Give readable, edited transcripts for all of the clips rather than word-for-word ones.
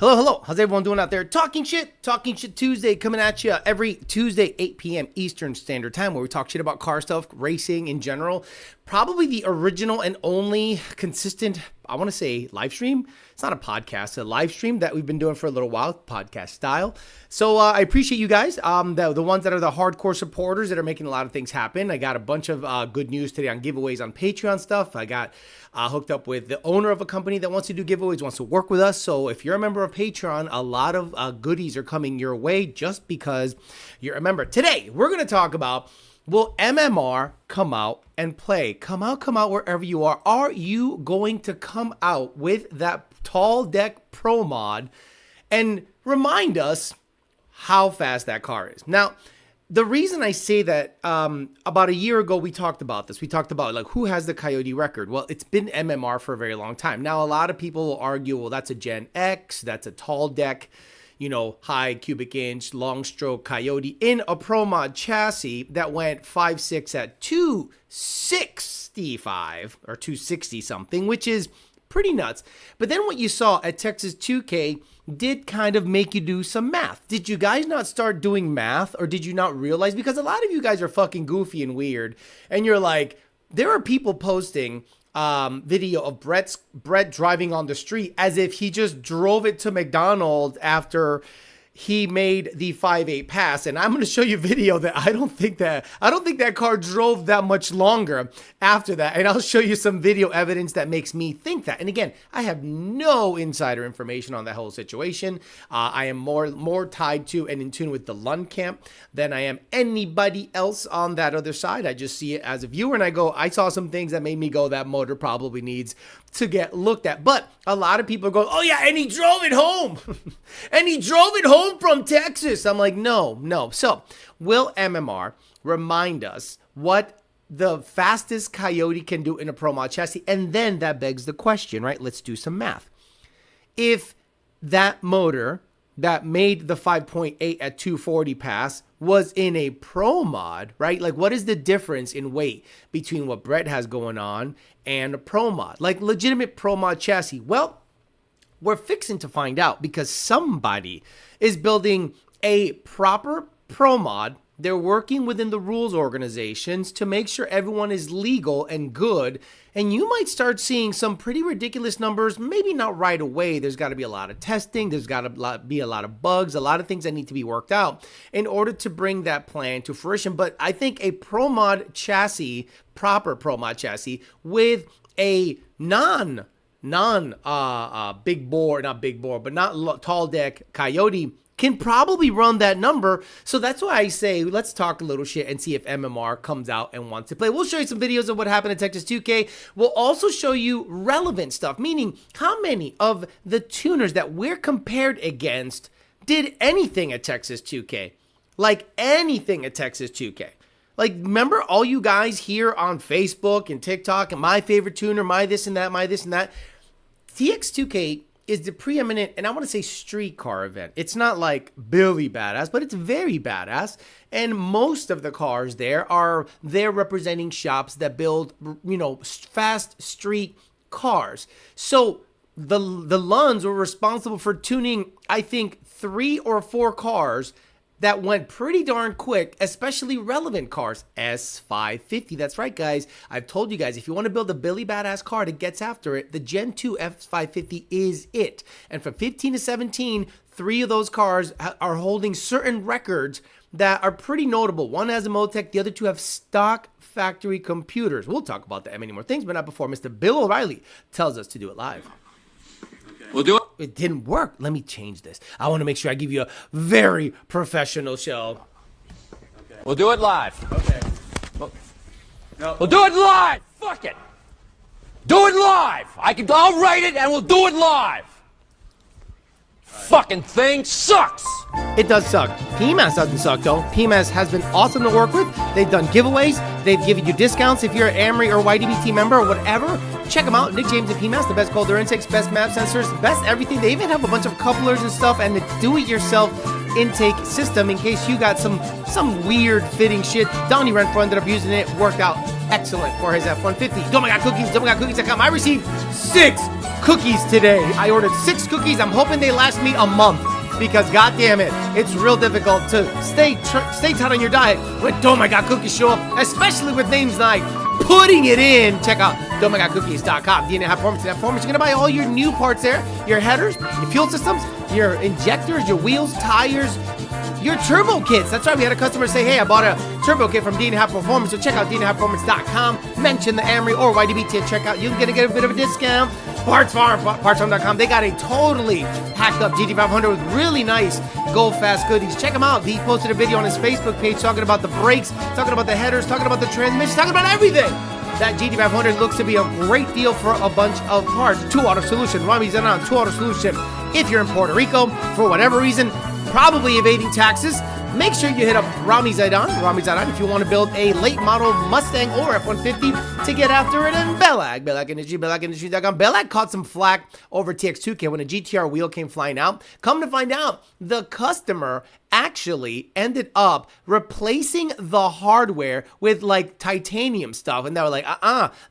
Hello, hello. How's everyone doing out there? Talking Shit Tuesday coming at you every Tuesday, 8 p.m. Eastern Standard Time, where we talk shit about car stuff, racing in general. Probably the original and only consistent, I want to say, live stream. It's not a podcast, it's a live stream that we've been doing for a little while, podcast style. So I appreciate you guys, the ones that are the hardcore supporters that are making a lot of things happen. I got a bunch of good news today on giveaways on Patreon stuff. I got hooked up with the owner of a company that wants to do giveaways, wants to work with us. So if you're a member of Patreon, a lot of goodies are coming your way just because you're a member. Today, we're going to talk about, will MMR come out and play? Come out wherever you are. Are you going to come out with that Tall Deck Pro mod and remind us how fast that car is? Now, the reason I say that, about a year ago, we talked about this. We talked about, like, who has the Coyote record? Well, it's been MMR for a very long time. Now, a lot of people will argue, well, that's a Gen X, that's a tall deck, you know, high cubic inch, long stroke Coyote in a Pro Mod chassis that went 5.6 at 265 or 260 something, which is pretty nuts. But then what you saw at Texas 2K did kind of make you do some math. Did you guys not start doing math, or did you not realize? Because a lot of you guys are fucking goofy and weird, and you're like, there are people posting video of Brett driving on the street as if he just drove it to McDonald's after he made the 5.8 pass. And I'm going to show you video that I don't think that car drove that much longer after that. And I'll show you some video evidence that makes me think that. And again, I have no insider information on that whole situation. I am more tied to and in tune with the Lund camp than I am anybody else on that other side. I just see it as a viewer and I saw some things that made me go, that motor probably needs to get looked at. But a lot of people go, oh yeah, and he drove it home. And he drove it home from Texas. I'm like, no. So will MMR remind us what the fastest Coyote can do in a Pro Mod chassis? And then that begs the question, right? Let's do some math. If that motor that made the 5.8 at 240 pass was in a Pro Mod, right? Like, what is the difference in weight between what Brett has going on and a Pro Mod? Like, legitimate Pro Mod chassis. Well, we're fixing to find out, because somebody is building a proper Pro Mod. They're working within the rules organizations to make sure everyone is legal and good. And you might start seeing some pretty ridiculous numbers, maybe not right away. There's got to be a lot of testing. There's got to be a lot of bugs, a lot of things that need to be worked out in order to bring that plan to fruition. But I think a Pro Mod chassis, proper Pro Mod chassis with a big bore, not big bore, but not tall deck Coyote can probably run that number. So that's why I say, let's talk a little shit and see if MMR comes out and wants to play. We'll show you some videos of what happened at Texas 2K. We'll also show you relevant stuff, meaning how many of the tuners that we're compared against did anything at Texas 2K. Like anything at Texas 2K. Like, remember all you guys here on Facebook and TikTok and my favorite tuner, my this and that. TX2K is the preeminent, and I want to say street car event. It's not like Billy badass, but it's very badass. And most of the cars they're representing shops that build, you know, fast street cars. So the Lunds were responsible for tuning, I think, 3 or 4 cars that went pretty darn quick, especially relevant cars. S550, that's right, guys. I've told you guys, if you want to build a Billy badass car that gets after it, the Gen 2 S550 is it. And from 15 to 17, 3 of those cars are holding certain records that are pretty notable. One has a Motec, the other 2 have stock factory computers. We'll talk about that and many more things, but not before Mr. Bill O'Reilly tells us to do it live. We'll do it. It didn't work. Let me change this. I want to make sure I give you a very professional show. Okay. We'll do it live. Okay. We'll do it live. Fuck it. Do it live. I'll write it and we'll do it live. Fucking thing sucks. It does suck. PMAS doesn't suck, though. PMAS has been awesome to work with. They've done giveaways. They've given you discounts if you're an Amory or YDBT member or whatever. Check them out. Nick James and PMAS, the best cold intakes, best map sensors, best everything. They even have a bunch of couplers and stuff and the do-it-yourself intake system in case you got some weird fitting shit. Donnie Renfro ended up using it. Worked out excellent for his F-150. Don't my God cookies, don't I received 6 cookies today. I ordered 6 cookies. I'm hoping they last me a month because God damn it, it's real difficult to stay tight on your diet when Don't my God cookies show up, especially with names like putting it in. Check out don'tmygodcookies.com. DNA High Performance. You're going to buy all your new parts there, your headers, your fuel systems, your injectors, your wheels, tires, your turbo kits. That's right. We had a customer say, hey, I bought a turbo kit from DNA High Performance. So check out DNAHighPerformance.com. Mention the Amory or YDBT at checkout. You're going to get a bit of a discount. PartsFarm.com. They got a totally hacked up GT500 with really nice Go Fast goodies. Check him out. He posted a video on his Facebook page talking about the brakes, talking about the headers, talking about the transmission, talking about everything. That GT500 looks to be a great deal for a bunch of parts. 2 Auto Solution. Rami's on 2 Auto Solution. If you're in Puerto Rico, for whatever reason, probably evading taxes, make sure you hit up Rami Zaidan if you want to build a late model Mustang or F-150 to get after it in Bellag. BellagIndustry.com. Bellag caught some flack over TX2K when a GTR wheel came flying out. Come to find out, the customer actually ended up replacing the hardware with like titanium stuff, and they were like,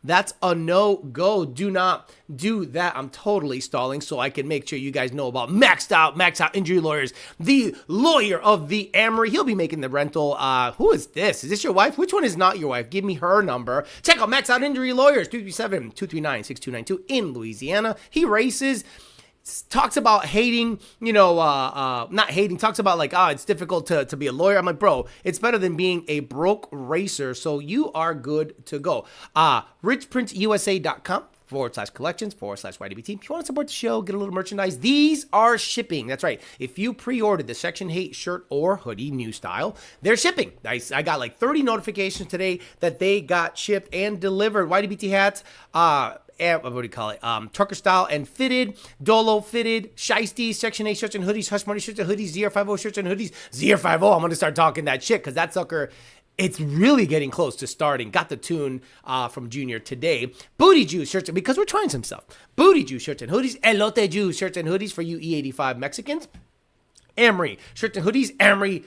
that's a no-go. Do not do that. I'm totally stalling so I can make sure you guys know about Maxed Out Injury Lawyers, the lawyer of the Amory. He'll be making the rental. Who is this? Is this your wife? Which one is not your wife? Give me her number. Check out Maxed Out Injury Lawyers, 237-239-6292 in Louisiana. He races. Talks about hating, not hating, talks about like, it's difficult to be a lawyer. I'm like, bro, it's better than being a broke racer, so you are good to go. richprintsusa.com /collections/YDBT. If you want to support the show, get a little merchandise. These are shipping. That's right. If you pre-ordered the Section 8 shirt or hoodie, new style, they're shipping. I got like 30 notifications today that they got shipped and delivered. YDBT hats, what do you call it? Trucker style and fitted, Dolo fitted, Shiesty, Section 8 shirts and hoodies, Hush Money shirts and hoodies, ZR50 shirts and hoodies, ZR50. I'm going to start talking that shit because that sucker, it's really getting close to starting. Got the tune from Junior today. Booty Juice shirts, because we're trying some stuff. Booty Juice shirts and hoodies, Elote Juice shirts and hoodies for you E85 Mexicans. Amory shirts and hoodies, Amory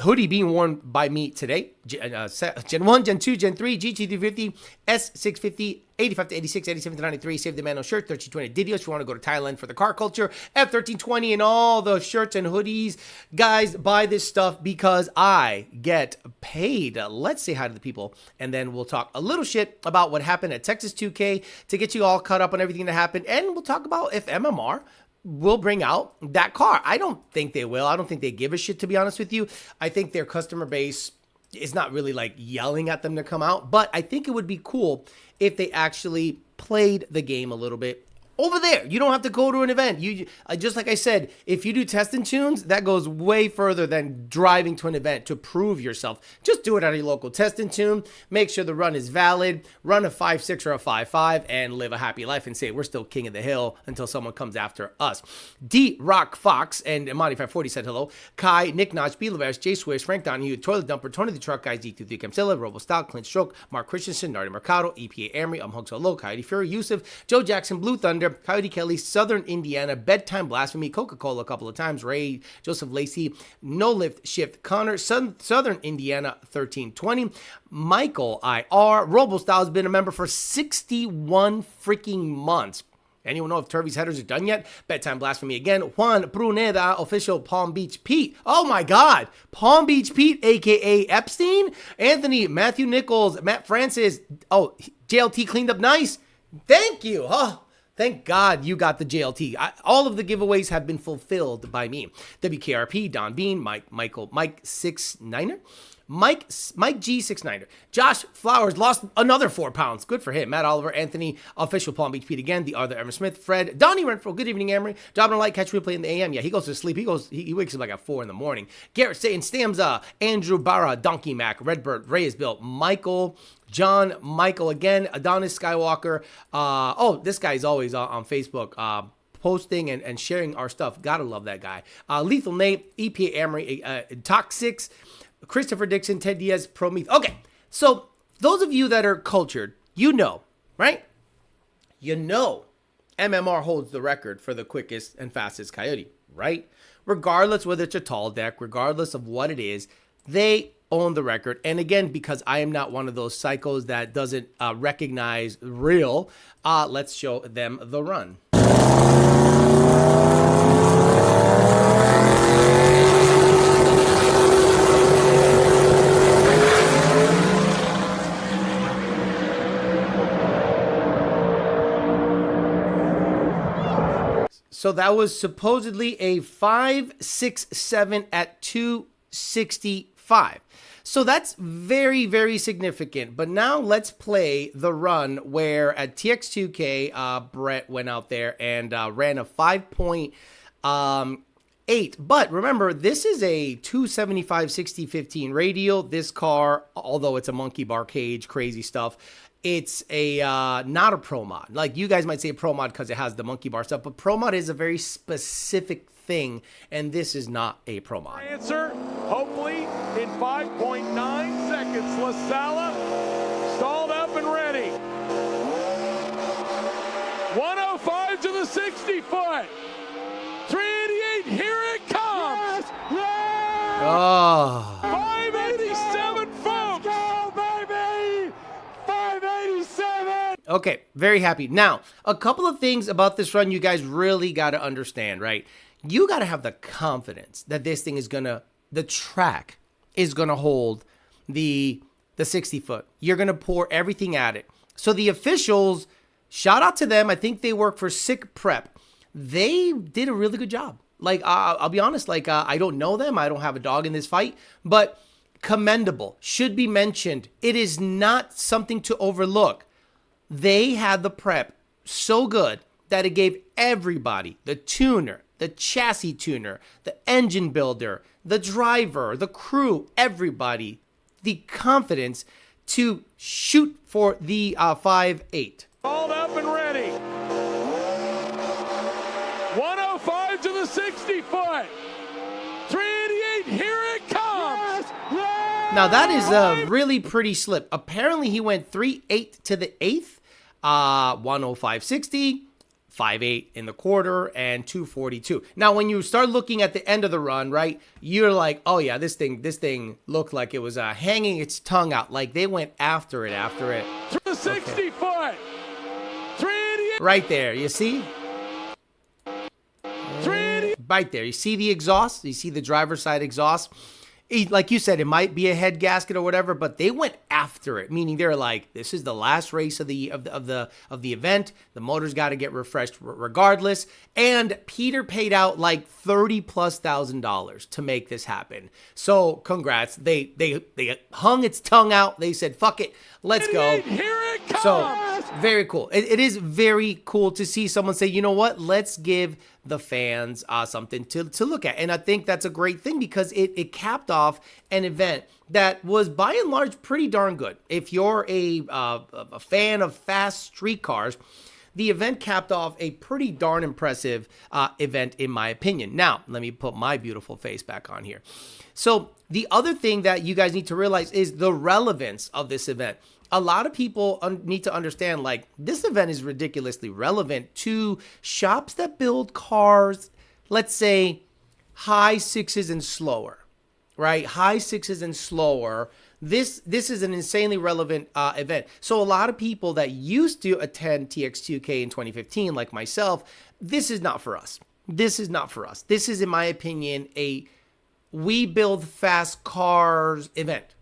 hoodie being worn by me today. Gen 1, Gen 2, Gen 3, GT350, S650, 85 to 86, 87 to 93, Save the Mano shirt, 1320 Didios if you want to go to Thailand for the car culture, F1320 and all the shirts and hoodies. Guys, buy this stuff because I get paid. Let's say hi to the people, and then we'll talk a little shit about what happened at Texas 2K to get you all caught up on everything that happened, and we'll talk about if MMR will bring out that car. I don't think they will. I don't think they give a shit, to be honest with you. I think their customer base is not really like yelling at them to come out, but I think it would be cool if they actually played the game a little bit over there. You don't have to go to an event. You just like I said, if you do test and tunes, that goes way further than driving to an event to prove yourself. Just do it at a local test and tune. Make sure the run is valid. Run a 5.6 or a 5.5 and live a happy life and say we're still king of the hill until someone comes after us. D Rock Fox and Monty 540 said hello. Kai, Nick Notch, B. Leveris, Jay Swiss, Frank Donahue, Toilet Dumper, Tony the Truck Guys, D23 Camsilla, Robo Style, Clint Stroke, Mark Christensen, Nardi Mercado, EPA Amory, Hug Solo, Coyote Fury, Yusuf, Joe Jackson, Blue Thunder, Coyote Kelly, Southern Indiana, Bedtime Blasphemy, Coca-Cola a couple of times, Ray, Joseph Lacey, No Lift Shift, Connor, Southern Indiana 1320, Michael IR, Robostyle has been a member for 61 freaking months. Anyone know if Turvey's headers are done yet? Bedtime Blasphemy again. Juan Bruneda, official Palm Beach Pete. Oh my God. Palm Beach Pete, a.k.a. Epstein. Anthony, Matthew Nichols, Matt Francis. Oh, JLT cleaned up nice. Thank you. Oh, thank God you got the JLT. All of the giveaways have been fulfilled by me. WKRP, Don Bean, Mike 6'9"er. Mike G69er. Josh Flowers lost another 4 pounds. Good for him. Matt Oliver, Anthony, official Palm Beach Pete again. The other Evan Smith, Fred, Donnie Renfro. Good evening, Amory. Job on light, catch replay in the AM. Yeah, he goes to sleep. He wakes up like at 4 in the morning. Garrett Satan, Stamza, Andrew Barra, Donkey Mac, Redbird, Ray is built, Michael, John, Michael again, Adonis Skywalker. This guy's always on Facebook. Posting and sharing our stuff. Gotta love that guy. Lethal Nate, EPA Amory, Toxics, Christopher Dixon, Ted Diaz, Prometheus. Okay, so those of you that are cultured, you know, right? You know MMR holds the record for the quickest and fastest Coyote, right? Regardless whether it's a tall deck, regardless of what it is, they own the record. And again, because I am not one of those psychos that doesn't recognize real, let's show them the run. So that was supposedly a 5.67 at 265. So that's very, very significant. But now let's play the run where at TX2K, Brett went out there and ran a 5.8. But remember, this is a 275 60/15 radial. This car, although it's a monkey bar cage, crazy stuff, it's a not a pro mod. Like you guys might say pro mod because it has the monkey bar stuff, but pro mod is a very specific thing, and this is not a pro mod. Answer, hopefully in 5.9 seconds. La Sala stalled up and ready. 105 to the 60-foot. 388, here it comes. Yes! Oh. 587, folks. Let's go, baby. 587. Okay, very happy. Now, a couple of things about this run you guys really got to understand, right? You got to have the confidence that this thing is the track is going to hold the 60 foot. You're going to pour everything at it. So the officials, shout out to them. I think they work for Sick Prep. They did a really good job. Like, I'll be honest, like, I don't know them. I don't have a dog in this fight, but commendable, should be mentioned. It is not something to overlook. They had the prep so good that it gave everybody, the tuner, the chassis tuner, the engine builder, the driver, the crew, everybody, the confidence to shoot for the 5.8. All up and ready. 105 to the 60-foot. 388, here it comes. Yes! Now that is a really pretty slip. Apparently he went 3.8 to the 8th, 105.60. 5.8 in the quarter and 242. Now, when you start looking at the end of the run, right, you're like, oh yeah, this thing looked like it was hanging its tongue out. Like they went after it. Through the 60 foot. 388. Right there, you see? 388. Right there, you see the exhaust? You see the driver's side exhaust? Like you said, it might be a head gasket or whatever, but they went after it, meaning they're like, this is the last race of the event. The motor's got to get refreshed regardless. And Peter paid out like $30,000+ to make this happen. So congrats. They hung its tongue out. They said, fuck it, let's go. Here it comes. So very cool. It is very cool to see someone say, you know what, let's give the fans something to look at. And I think that's a great thing because it capped off an event that was by and large pretty darn good. If you're a fan of fast street cars, the event capped off a pretty darn impressive event in my opinion. Now, let me put my beautiful face back on here. So the other thing that you guys need to realize is the relevance of this event. A lot of people need to understand, like, this event is ridiculously relevant to shops that build cars, let's say, high sixes and slower, right? High sixes and slower. This is an insanely relevant event. So a lot of people that used to attend TX2K in 2015, like myself, this is not for us. This is not for us. This is, in my opinion, a we build fast cars event,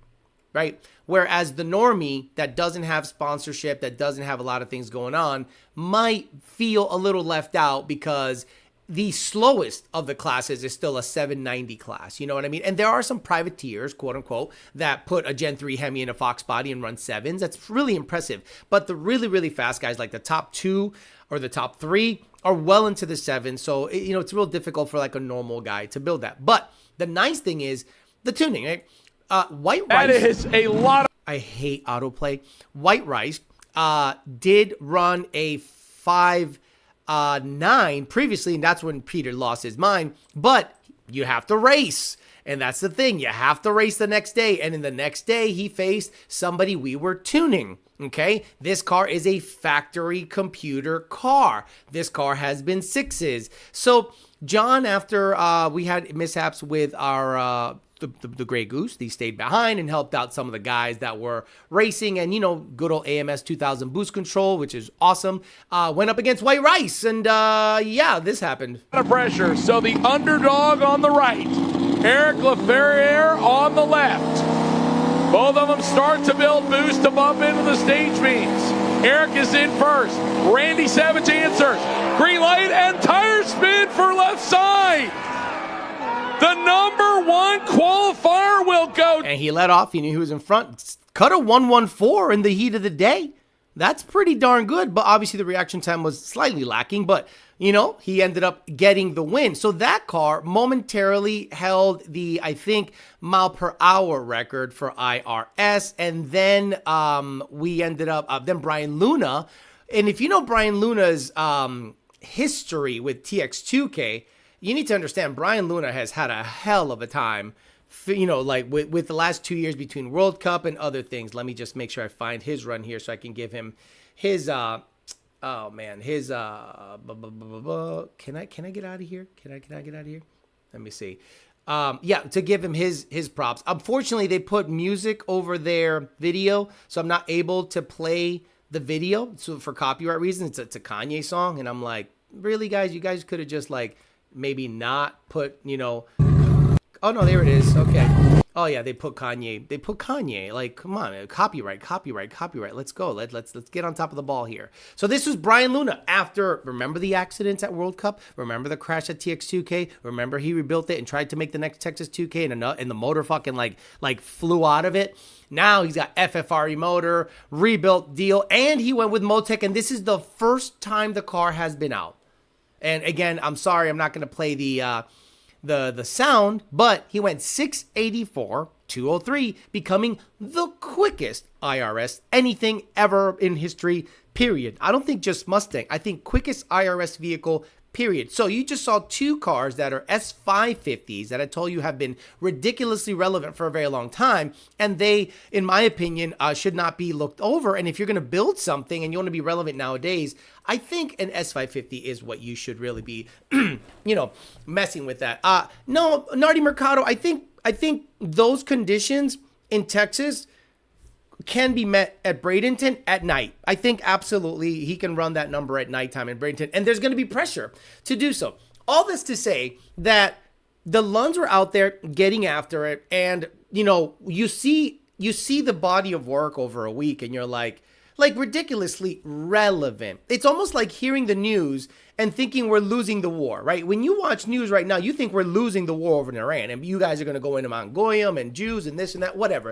right? Whereas the normie that doesn't have sponsorship, that doesn't have a lot of things going on, might feel a little left out because the slowest of the classes is still a 790 class. You know what I mean? And there are some privateers, quote unquote, that put a Gen 3 Hemi in a Fox body and run 7s. That's really impressive. But the really, really fast guys, like the top 2 or the top 3, are well into the 7s. So, it's real difficult for like a normal guy to build that. But the nice thing is the tuning, right? White Rice. That is a lot. I hate autoplay. White Rice did run a 5.9 previously, and that's when Peter lost his mind. But you have to race, and that's the thing. You have to race the next day, and in the next day, he faced somebody we were tuning. Okay, this car is a factory computer car. This car has been 6s. So John, after we had mishaps with our the Grey Goose. He stayed behind and helped out some of the guys that were racing, and good old AMS 2000 boost control, which is awesome. Went up against White Rice, and this happened. Pressure. So the underdog on the right, Eric Laferriere on the left. Both of them start to build boost to bump into the stage beams. Eric is in first. Randy Savage answers. Green light and tire spin for left side. The number 1 qualifier will go. And he let off. He knew he was in front. Cut a 1:14 in the heat of the day. That's pretty darn good. But obviously the reaction time was slightly lacking. But, he ended up getting the win. So that car momentarily held the, I think, mile per hour record for IRS. And then we ended up, then Brian Luna. And if you know Brian Luna's history with TX2K, you need to understand Brian Luna has had a hell of a time, with the last 2 years between World Cup and other things. Let me just make sure I find his run here so I can give him his, can I get out of here? Can I get out of here? Let me see. To give him his props. Unfortunately, they put music over their video, so I'm not able to play the video. So for copyright reasons, it's a Kanye song, and I'm like, really, guys? You guys could have just maybe not put, oh no, there it is. Okay. Oh yeah, they put Kanye. Like, come on, copyright. Let's go. Let's get on top of the ball here. So this was Brian Luna after, remember the accidents at World Cup? Remember the crash at TX2K? Remember he rebuilt it and tried to make the next Texas 2K and the motor fucking like flew out of it. Now he's got FFRE motor, rebuilt deal, and he went with Motec, and this is the first time the car has been out. And again, I'm sorry, I'm not going to play the sound, but he went 684, 203, becoming the quickest IRS anything ever in history, period. I don't think just Mustang. I think quickest IRS vehicle, period. So you just saw 2 cars that are S550s that I told you have been ridiculously relevant for a very long time. And they, in my opinion, should not be looked over. And if you're going to build something and you want to be relevant nowadays, I think an S550 is what you should really be, messing with that. No, Nardi Mercado, I think those conditions in Texas can be met at Bradenton at night. I think absolutely he can run that number at nighttime in Bradenton, and there's going to be pressure to do so. All this to say that the Lunds were out there getting after it, and you see the body of work over a week, and you're like ridiculously relevant. It's almost like hearing the news and thinking we're losing the war, right? When you watch news right now, you think we're losing the war over in Iran, and you guys are going to go into Mount Goyim and Jews and this and that, whatever.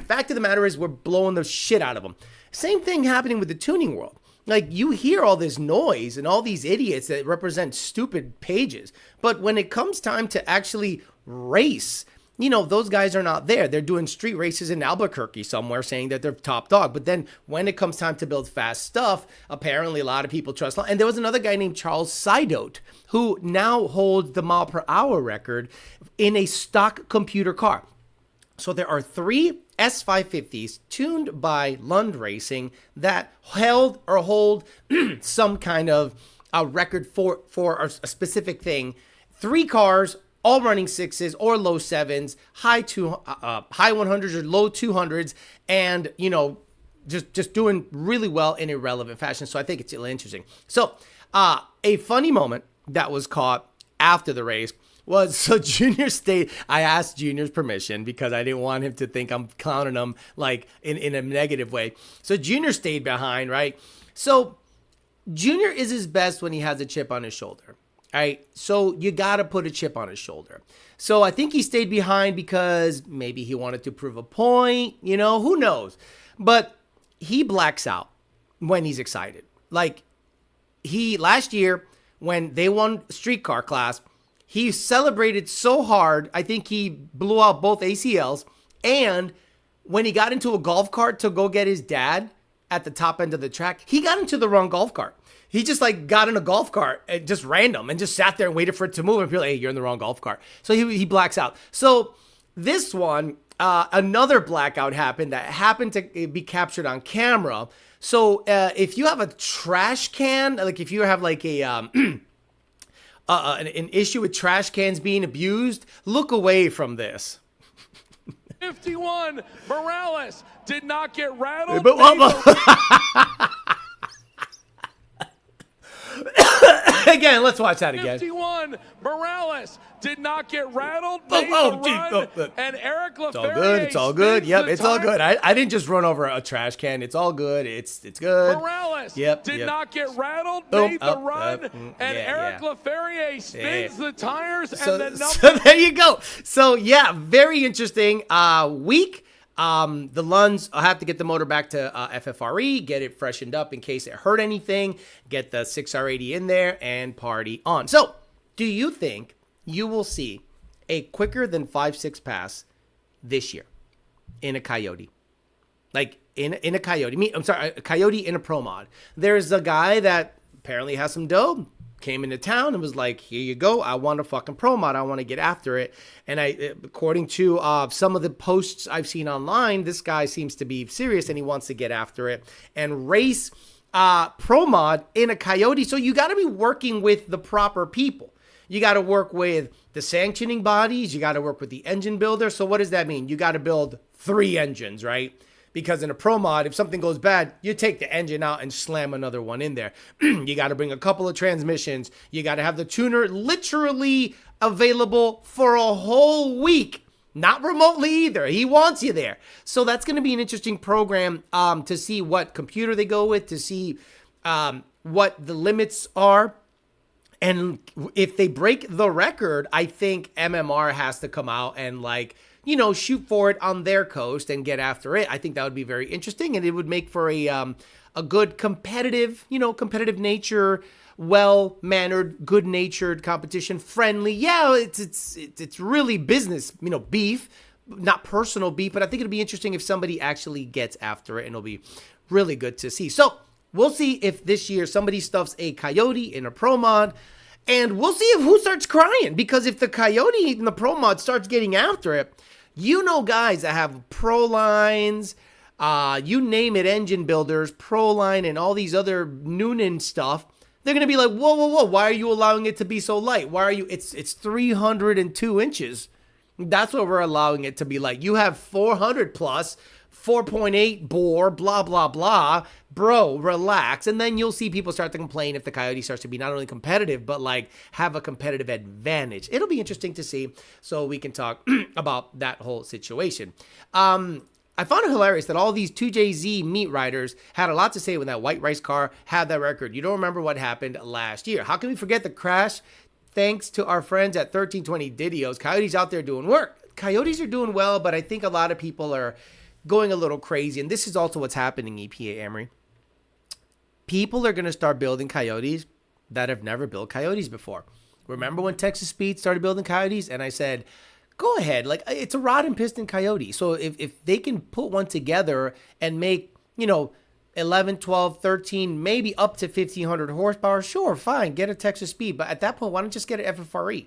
Fact of the matter is we're blowing the shit out of them. Same thing happening with the tuning world. Like, you hear all this noise and all these idiots that represent stupid pages, but when it comes time to actually race, those guys are not there. They're doing street races in Albuquerque somewhere saying that they're top dog. But then when it comes time to build fast stuff, apparently a lot of people trust. And there was another guy named Charles Sidote who now holds the mile per hour record in a stock computer car. So there are 3 S550s tuned by Lund Racing that held or hold some kind of a record for a specific thing. 3 cars, all running 6s or low 7s, high 100s or low 200s, and just doing really well in irrelevant fashion. So I think it's really interesting. So a funny moment that was caught after the race was, so Junior stayed. I asked Junior's permission because I didn't want him to think I'm clowning him like in a negative way. So Junior stayed behind, right? So Junior is his best when he has a chip on his shoulder. All right, so you got to put a chip on his shoulder. So I think he stayed behind because maybe he wanted to prove a point, who knows? But he blacks out when he's excited. Like, last year when they won streetcar class, he celebrated so hard, I think he blew out both ACLs. And when he got into a golf cart to go get his dad at the top end of the track, he got into the wrong golf cart. He just got in a golf cart and just random and just sat there and waited for it to move and be like, hey, you're in the wrong golf cart. So he blacks out. So this one, another blackout happened that happened to be captured on camera. So if you have a trash can, like if you have like an issue with trash cans being abused, look away from this. 51, Morales did not get rattled. Again, let's watch that again. 51, Morales did not get rattled. And Eric LaFerriere. It's all good. Yep, it's all good. I didn't just run over a trash can. It's all good. It's good. Morales did not get rattled. Made the run, and Eric LaFerriere spins the tires and the number. So there you go. So yeah, very interesting week. The Lunds have to get the motor back to FFRE, get it freshened up in case it hurt anything, get the 6R80 in there, and party on. So, do you think you will see a quicker than 5.6 pass this year in a Coyote? Like, in a Coyote. A Coyote in a Pro Mod. There's a guy that apparently has some dough, came into town and was like, here you go, I want a fucking Pro Mod, I want to get after it. And according to some of the posts I've seen online, this guy seems to be serious and he wants to get after it and race Pro Mod in a Coyote. So you got to be working with the proper people. You got to work with the sanctioning bodies, you got to work with the engine builder. So what does that mean? You got to build 3 engines, right? Because in a Pro Mod, if something goes bad, you take the engine out and slam another one in there. You got to bring a couple of transmissions. You got to have the tuner literally available for a whole week. Not remotely either. He wants you there. So that's going to be an interesting program to see what computer they go with, to see what the limits are. And if they break the record, I think MMR has to come out and shoot for it on their coast and get after it. I think that would be very interesting, and it would make for a good competitive nature, well-mannered, good-natured competition, friendly. Yeah, it's really business, beef, not personal beef, but I think it'd be interesting if somebody actually gets after it, and it'll be really good to see. So we'll see if this year somebody stuffs a Coyote in a Pro Mod. And we'll see who starts crying, because if the Coyote in the Pro Mod starts getting after it, guys that have Pro Lines, you name it, engine builders, Pro Line, and all these other Noonan stuff, they're going to be like, whoa, why are you allowing it to be so light? Why are you, it's 302 inches. That's what we're allowing it to be like. You have 400 plus, 4.8 bore, blah, blah, blah. Bro, relax. And then you'll see people start to complain if the Coyote starts to be not only competitive, but have a competitive advantage. It'll be interesting to see, so we can talk about that whole situation. I found it hilarious that all these 2JZ meat riders had a lot to say when that white rice car had that record. You don't remember what happened last year. How can we forget the crash? Thanks to our friends at 1320 Didios. Coyotes out there doing work. Coyotes are doing well, but I think a lot of people are going a little crazy. And this is also what's happening, EPA Emery. People are going to start building Coyotes that have never built Coyotes before. Remember when Texas Speed started building Coyotes? And I said, go ahead. It's a rod and piston Coyote. So if they can put one together and make, 11, 12, 13, maybe up to 1,500 horsepower, sure, fine, get a Texas Speed. But at that point, why don't you just get an FFRE?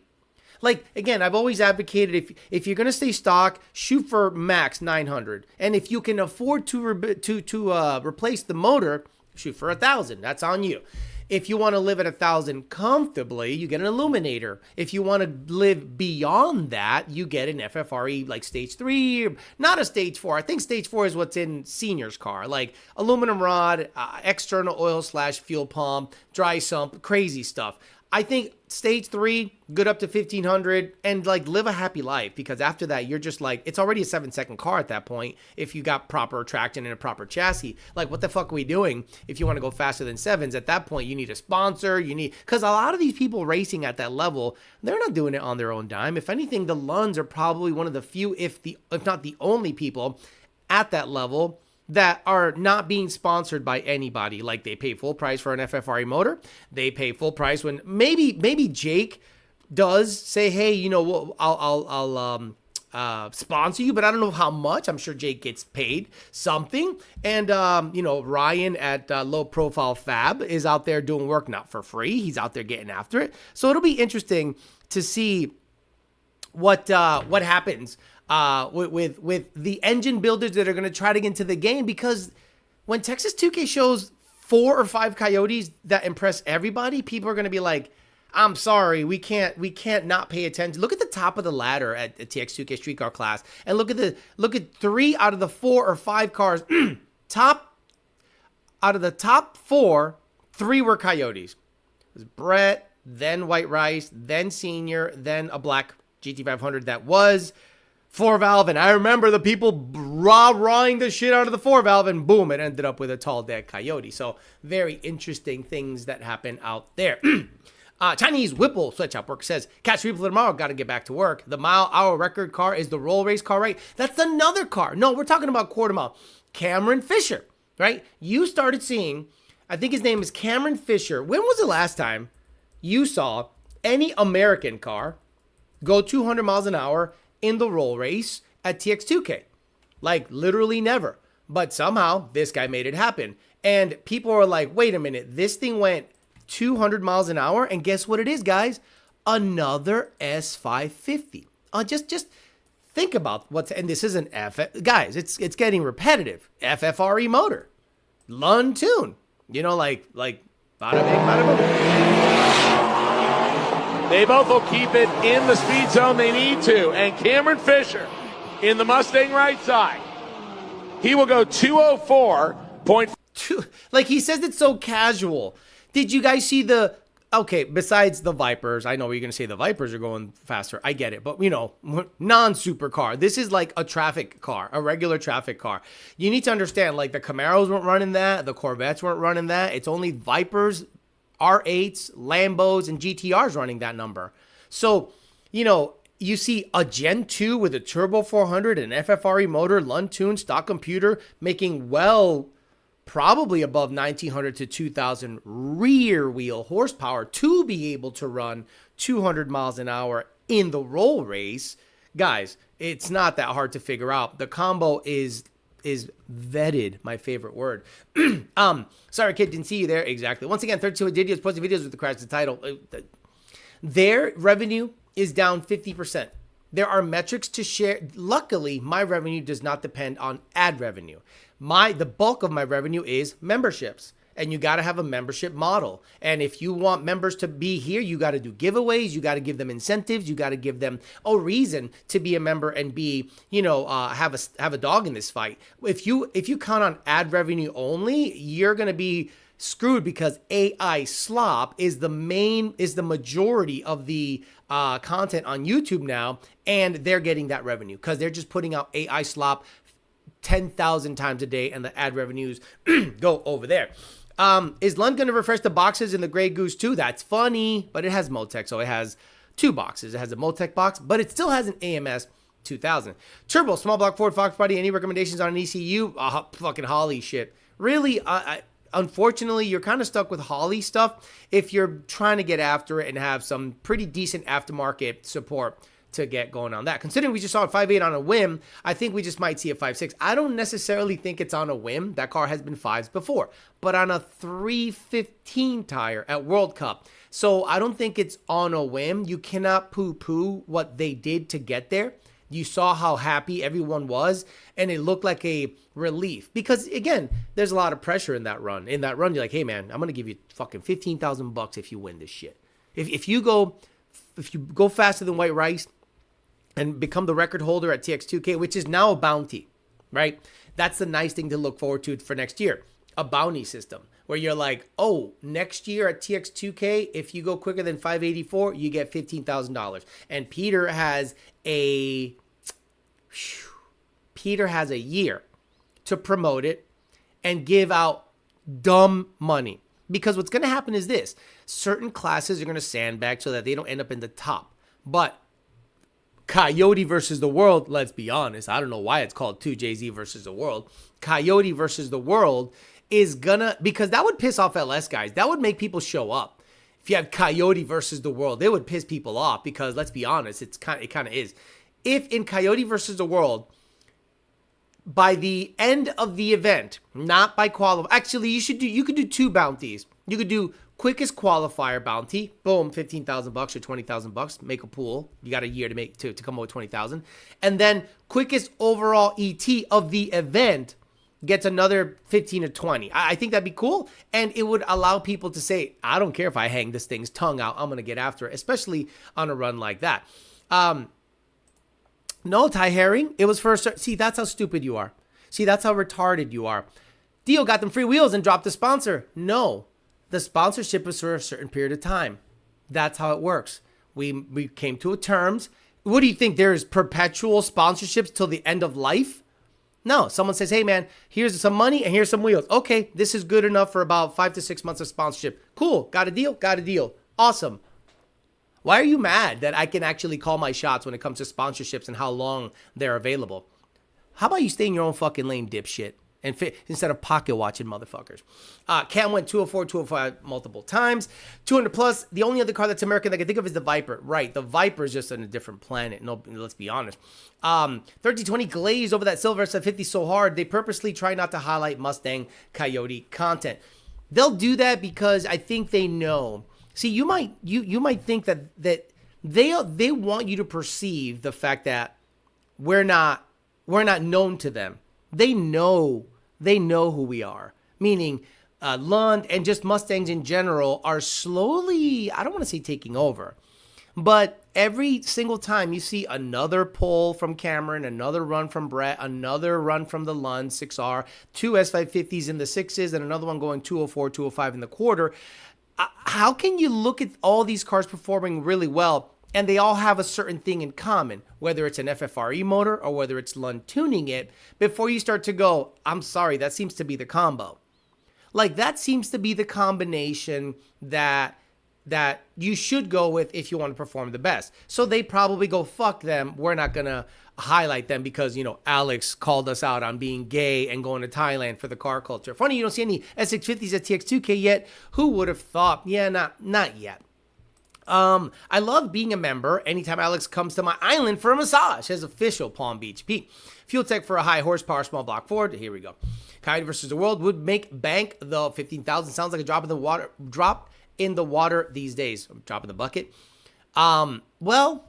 Again, I've always advocated if you're going to stay stock, shoot for max 900. And if you can afford to replace the motor, shoot for 1,000. That's on you. If you want to live at 1,000 comfortably, you get an illuminator. If you want to live beyond that, you get an FFRE like stage 3, not a stage 4. I think stage 4 is what's in Senior's car, like aluminum rod, external oil / fuel pump, dry sump, crazy stuff. I think stage 3, good up to 1,500, and live a happy life, because after that, you're just it's already a 7-second car at that point. If you got proper traction and a proper chassis, what the fuck are we doing? If you want to go faster than 7s, at that point, you need a sponsor. Because a lot of these people racing at that level, they're not doing it on their own dime. If anything, the Lunds are probably one of the few, if not the only people at that level that are not being sponsored by anybody. They pay full price for an FFRE motor. They pay full price when maybe Jake does say, hey, I'll sponsor you, but I don't know how much. I'm sure Jake gets paid something. And, Ryan at Low Profile Fab is out there doing work, not for free. He's out there getting after it. So it'll be interesting to see what happens with the engine builders that are going to try to get into the game, because when Texas 2K shows 4 or 5 Coyotes that impress everybody, people are going to be like, I'm sorry, we can't not pay attention. Look at the top of the ladder at the TX2K Streetcar class, and look at 3 out of the 4 or 5 cars. Out of the top 4, 3 were Coyotes. It was Brett, then White Rice, then Senior, then a black GT500 that was 4-valve, and I remember the people rah-rahing the shit out of the 4-valve, and boom, it ended up with a tall deck Coyote. So very interesting things that happen out there. Chinese Whipple Sweatshop Work says, catch people tomorrow, got to get back to work. The mile-hour record car is the roll race car, right? That's another car. No, we're talking about quarter mile. Cameron Fisher, right? You started seeing, I think his name is Cameron Fisher. When was the last time you saw any American car go 200 miles an hour in the roll race at TX2K? Like, literally never. But somehow, this guy made it happen. And people are like, wait a minute, this thing went 200 miles an hour, and guess what it is, guys? Another S550. Just think about what's, and this isn't guys, it's getting repetitive. FFRE motor, Lund tune, you know, like bada bing, bada boom. They both will keep it in the speed zone they need to. And Cameron Fisher in the Mustang right side, he will go 204.2. Like, he says it's so casual. Did you guys see okay, besides the Vipers, I know you're going to say the Vipers are going faster. I get it. But, you know, non-supercar. This is like a traffic car, a regular traffic car. You need to understand, like, the Camaros weren't running that. The Corvettes weren't running that. It's only Vipers, R8s, Lambos, and GTRs running that number. So, you know, you see a Gen 2 with a Turbo 400, an FFRE motor, Lund tune, stock computer, making probably above 1900 to 2000 rear wheel horsepower to be able to run 200 miles an hour in the roll race. Guys, it's not that hard to figure out. The combo is vetted, my favorite word. Sorry, kid, didn't see you there. Exactly. Once again, 32 videos, posting videos with the crash the title. Their revenue is down 50%. There are metrics to share. Luckily, my revenue does not depend on ad revenue. The bulk of my revenue is memberships, and you got to have a membership model. And if you want members to be here, you got to do giveaways. You got to give them incentives. You got to give them a reason to be a member and be, have a dog in this fight. If you count on ad revenue only, you're going to be screwed, because AI slop is the majority of the content on YouTube now, and they're getting that revenue because they're just putting out AI slop 10,000 times a day, and the ad revenues go over there. Is Lund going to refresh the boxes in the Grey Goose 2? That's funny, but it has Motec, so it has 2 boxes. It has a Motec box, but it still has an AMS 2000. Turbo, small block Ford Fox body. Any recommendations on an ECU? Fucking Holly shit. Really, unfortunately, you're kind of stuck with Holly stuff if you're trying to get after it and have some pretty decent aftermarket support to get going on that. Considering we just saw a 5.8 on a whim, I think we just might see a 5.6. I don't necessarily think it's on a whim. That car has been 5s before, but on a 315 tire at World Cup. So I don't think it's on a whim. You cannot poo-poo what they did to get there. You saw how happy everyone was, and it looked like a relief. Because, again, there's a lot of pressure in that run. In that run, you're like, hey, man, I'm going to give you fucking $15,000 if you win this shit. If you go faster than White Rice and become the record holder at TX2K, which is now a bounty, right? That's the nice thing to look forward to for next year. A bounty system where you're like, oh, next year at TX2K, if you go quicker than 584, you get $15,000. And Peter has a year to promote it and give out dumb money. Because what's going to happen is this. Certain classes are going to sandbag so that they don't end up in the top. But Coyote versus the world, let's be honest. I don't know why it's called 2JZ versus the world. Coyote versus the world is gonna, because that would piss off LS guys. That would make people show up. If you have Coyote versus the world, they would piss people off because, let's be honest, it kind of is. If in Coyote versus the world, by the end of the event, not by actually you could do 2 bounties. You could do quickest qualifier bounty, boom, $15,000 or $20,000, make a pool. You got a year to come up with $20,000. And then quickest overall ET of the event, gets another 15 or 20. I think that'd be cool. And it would allow people to say, I don't care if I hang this thing's tongue out. I'm going to get after it, especially on a run like that. No, Ty Herring. It was for a see, that's how stupid you are. See, that's how retarded you are. Dio got them free wheels and dropped the sponsor. No, the sponsorship was for a certain period of time. That's how it works. We came to terms. What do you think? There's perpetual sponsorships till the end of life? No, someone says, hey man, here's some money and here's some wheels. Okay, this is good enough for about 5 to 6 months of sponsorship. Cool, got a deal? Got a deal. Awesome. Why are you mad that I can actually call my shots when it comes to sponsorships and how long they're available? How about you stay in your own fucking lane, dipshit, and instead of pocket watching motherfuckers? Cam went 204, 205 multiple times. 200 plus. The only other car that's American that I can think of is the Viper. Right, the Viper is just on a different planet. No, let's be honest. 1320 glazed over that silver SF50 so hard, they purposely try not to highlight Mustang Coyote content. They'll do that because I think they know. See, you might think that they want you to perceive the fact that we're not known to them. They know who we are. Meaning, Lund and just Mustangs in general are slowly, I don't want to say taking over, but every single time you see another pull from Cameron, another run from Brett, another run from the Lund 6R, 2 S550s in the 6s, and another one going 204, 205 in the quarter. How can you look at all these cars performing really well and they all have a certain thing in common, whether it's an FFRE motor or whether it's Lund tuning it, before you start to go, I'm sorry, that seems to be the combo. Like that seems to be the combination that you should go with if you want to perform the best. So they probably go, fuck them. We're not going to highlight them because, Alex called us out on being gay and going to Thailand for the car culture. Funny, you don't see any S650s at TX2K yet. Who would have thought? Yeah, not yet. I love being a member anytime Alex comes to my island for a massage. His official Palm Beach Pete. Fuel tech for a high horsepower small block Ford. Here we go. Coyote versus the world would make bank though. 15,000 sounds like a drop in the water. Drop in the water these days. Drop in the bucket. Well,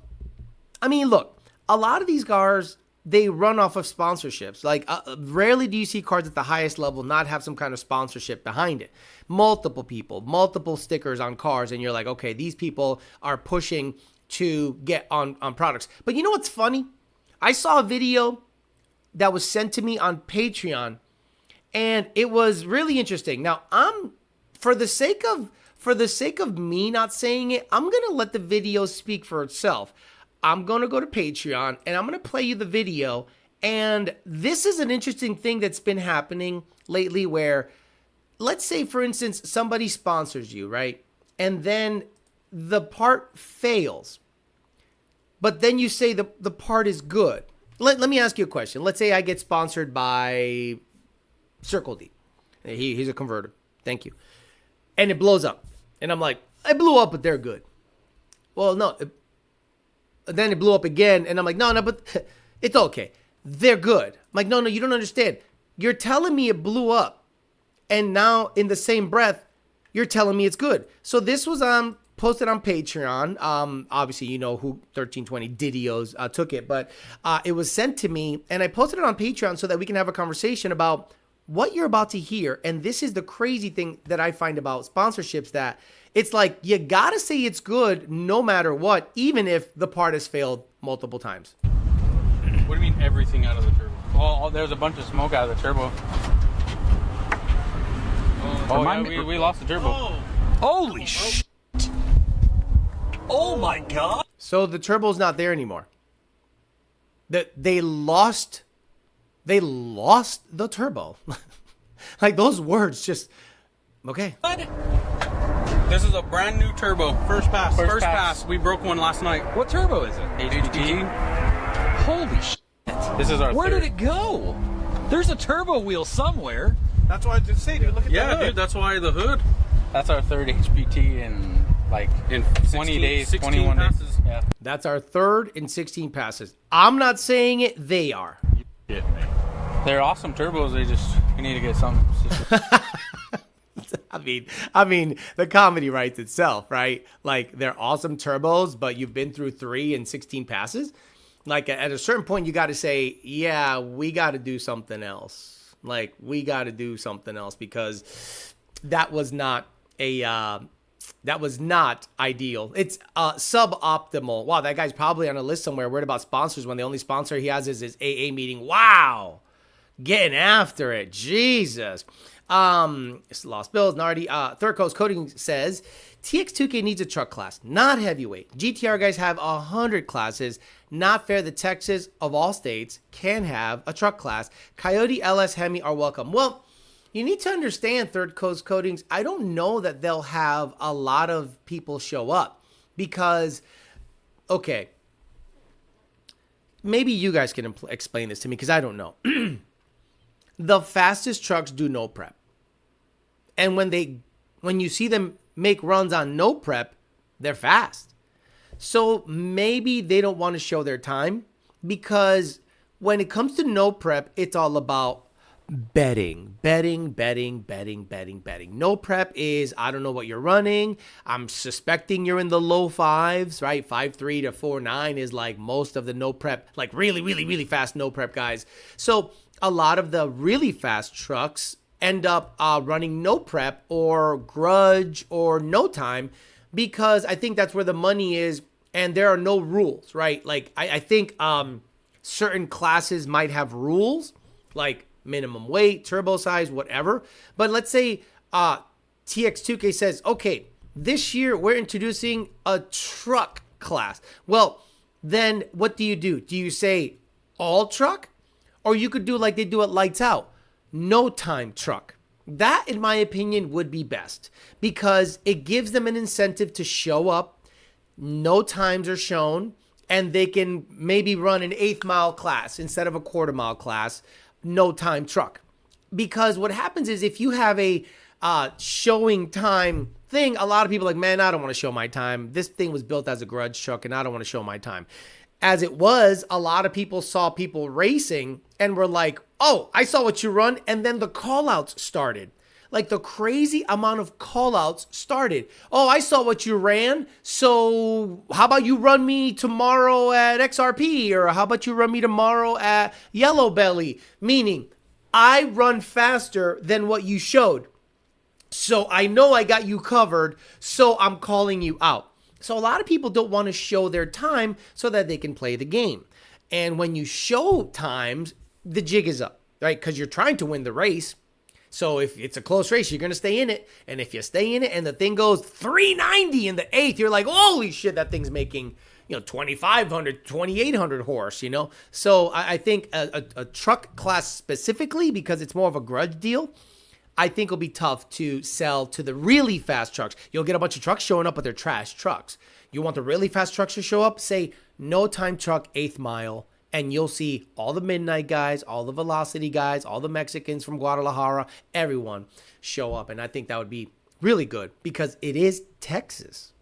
I mean, look. A lot of these cars, they run off of sponsorships. Like, rarely do you see cars at the highest level not have some kind of sponsorship behind it. Multiple people, multiple stickers on cars, and you're like, okay, these people are pushing to get on products. But you know what's funny? I saw a video that was sent to me on Patreon, and it was really interesting. Now, for the sake of me not saying it, I'm gonna let the video speak for itself. I'm going to go to Patreon and I'm going to play you the video. And this is an interesting thing that's been happening lately where, let's say, for instance, somebody sponsors you, right? And then the part fails. But then you say the part is good. Let me ask you a question. Let's say I get sponsored by Circle D. He's a converter. Thank you. And it blows up. And I'm like, I blew up, but they're good. Well, no. Then it blew up again, and I'm like, no, but it's okay. They're good. I'm like, no, you don't understand. You're telling me it blew up, and now in the same breath, you're telling me it's good. So this was posted on Patreon. Obviously, you know who 1320 Didios took it, but it was sent to me, and I posted it on Patreon so that we can have a conversation about what you're about to hear. And this is the crazy thing that I find about sponsorships, that it's like you gotta say it's good no matter what, even if the part has failed multiple times. What do you mean everything out of the turbo? Well, there's a bunch of smoke out of the turbo. Yeah, we lost the turbo. Oh. Holy shit! Oh my god! So the turbo's not there anymore. They lost the turbo. Like those words just okay. This is a brand new turbo. First pass. We broke one last night. What turbo is it? HPT. Holy shit! This is our Where third. did it go? There's a turbo wheel somewhere. That's why I did say, dude. Look at Yeah, the hood. dude, that's why the hood. That's our third HPT in 20 days, 21 passes. days. Yeah. That's our third in 16 passes. I'm not saying it, they are. They're awesome turbos. We need to get some. I mean, the comedy writes itself, right? Like, they're awesome turbos, but you've been through 3 in 16 passes. Like, at a certain point, you got to say, yeah, we got to do something else. Like, we got to do something else because that was not ideal. It's suboptimal. Wow, that guy's probably on a list somewhere worried about sponsors when the only sponsor he has is his AA meeting. Wow. Getting after it. Jesus. It's Lost Bills. Nardi. Third Coast Coding says, TX2K needs a truck class, not heavyweight. GTR guys have 100 classes. Not fair that Texas, of all states, can have a truck class. Coyote, LS, Hemi are welcome. Well, you need to understand, Third Coast Coatings, I don't know that they'll have a lot of people show up because, okay, maybe you guys can explain this to me because I don't know. The fastest trucks do no prep. And when you see them make runs on no prep, they're fast. So maybe they don't want to show their time because when it comes to no prep, it's all about betting. No prep is, I don't know what you're running. I'm suspecting you're in the low fives, right? 5.3 to 4.9 is like most of the no prep, like really fast no prep guys. So a lot of the really fast trucks end up running no prep or grudge or no time because I think that's where the money is and there are no rules, right? Like I think certain classes might have rules like minimum weight, turbo size, whatever. But let's say TX2K says, okay, this year we're introducing a truck class. Well, then what do? Do you say all truck? Or you could do like they do at Lights Out, no time truck. That, in my opinion, would be best because it gives them an incentive to show up. No times are shown, and they can maybe run an 1/8 mile class instead of a 1/4 mile class, no time truck. Because what happens is if you have a showing time thing, a lot of people are like, man, I don't want to show my time. This thing was built as a grudge truck, and I don't want to show my time. As it was, a lot of people saw people racing and were like, oh, I saw what you run. And then the call outs started. Like the crazy amount of call outs started. Oh, I saw what you ran. So how about you run me tomorrow at XRP? Or how about you run me tomorrow at Yellow Belly? Meaning, I run faster than what you showed. So I know I got you covered. So I'm calling you out. So a lot of people don't want to show their time so that they can play the game. And when you show times, the jig is up, right? Because you're trying to win the race. So if it's a close race, you're going to stay in it. And if you stay in it and the thing goes 390 in the 8th, you're like, holy shit, that thing's making, 2,500, 2,800 horse, So I think a truck class specifically, because it's more of a grudge deal, I think it'll be tough to sell to the really fast trucks. You'll get a bunch of trucks showing up, but they're trash trucks. You want the really fast trucks to show up? Say, no time truck, 1/8 mile, and you'll see all the midnight guys, all the velocity guys, all the Mexicans from Guadalajara, everyone show up. And I think that would be really good because it is Texas.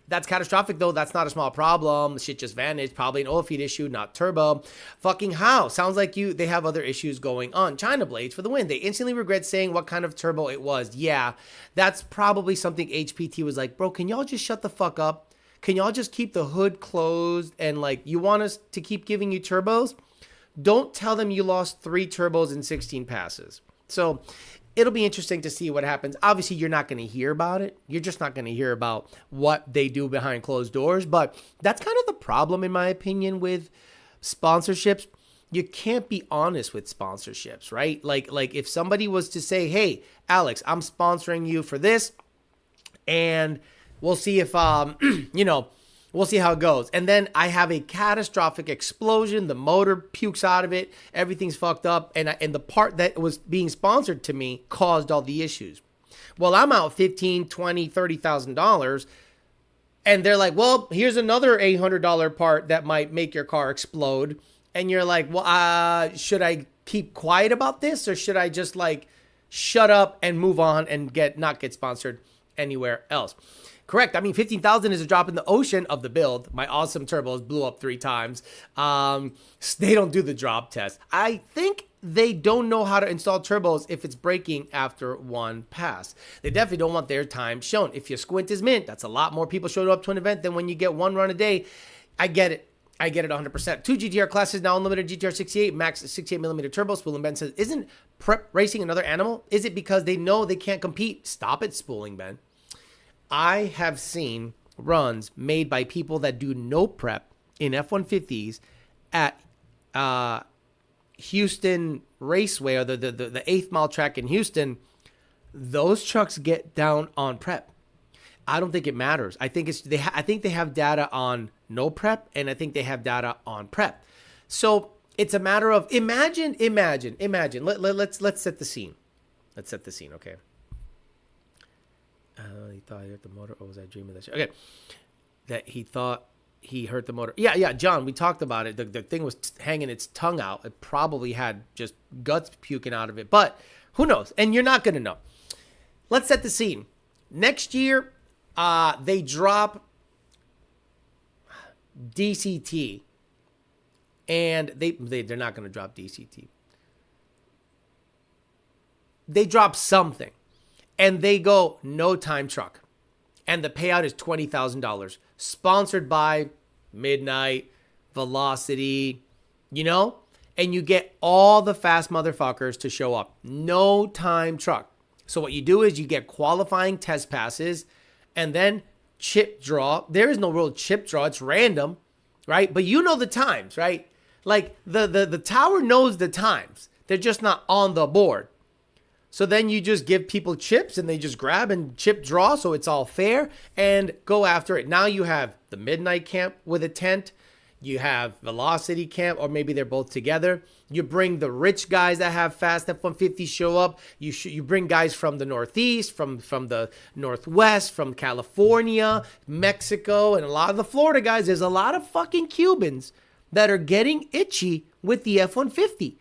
That's catastrophic, though. That's not a small problem. The shit just vanished. Probably an oil feed issue, not turbo. Fucking how? Sounds like they have other issues going on. China Blades for the win. They instantly regret saying what kind of turbo it was. Yeah, that's probably something HPT was like, bro, can y'all just shut the fuck up? Can y'all just keep the hood closed? And like, you want us to keep giving you turbos? Don't tell them you lost 3 turbos in 16 passes. So it'll be interesting to see what happens. Obviously, you're not going to hear about it. You're just not going to hear about what they do behind closed doors. But that's kind of the problem, in my opinion, with sponsorships. You can't be honest with sponsorships, right? Like if somebody was to say, hey, Alex, I'm sponsoring you for this, and we'll see if, we'll see how it goes. And then I have a catastrophic explosion. The motor pukes out of it. Everything's fucked up. And the part that was being sponsored to me caused all the issues. Well, I'm out $15,000, $20,000, $30,000. And they're like, well, here's another $800 part that might make your car explode. And you're like, well, should I keep quiet about this? Or should I just like shut up and move on and not get sponsored anywhere else? Correct. I mean, 15,000 is a drop in the ocean of the build. My awesome turbos blew up 3 times. They don't do the drop test. I think they don't know how to install turbos if it's breaking after 1 pass. They definitely don't want their time shown. If you squint as mint, that's a lot more people showed up to an event than when you get 1 run a day. I get it. I get it 100%. 2 GTR classes now unlimited. GTR 68 max 68mm turbo. Spooling Ben says, isn't prep racing another animal? Is it because they know they can't compete? Stop it, Spooling Ben. I have seen runs made by people that do no prep in F-150s at Houston Raceway, or the 8th mile track in Houston. Those trucks get down on prep. I don't think it matters. I think I think they have data on no prep, and I think they have data on prep. So it's a matter of imagine. Let's set the scene. Let's set the scene. Okay. He thought he hurt the motor, or was I dreaming that shit? Okay. That he thought he hurt the motor. Yeah, John, we talked about it. The thing was hanging its tongue out. It probably had just guts puking out of it, but who knows? And you're not going to know. Let's set the scene. Next year, they drop DCT, and they're not going to drop DCT. They drop something, and they go no time truck, and the payout is $20,000, sponsored by Midnight, Velocity, and you get all the fast motherfuckers to show up. No time truck. So what you do is you get qualifying test passes, and then chip draw. There is no real chip draw. It's random, right? But you know the times, right? Like the tower knows the times. They're just not on the board. So then you just give people chips, and they just grab and chip draw, so it's all fair, and go after it. Now you have the Midnight Camp with a tent. You have Velocity Camp, or maybe they're both together. You bring the rich guys that have fast F-150 show up. You bring guys from the Northeast, from the Northwest, from California, Mexico, and a lot of the Florida guys. There's a lot of fucking Cubans that are getting itchy with the F-150.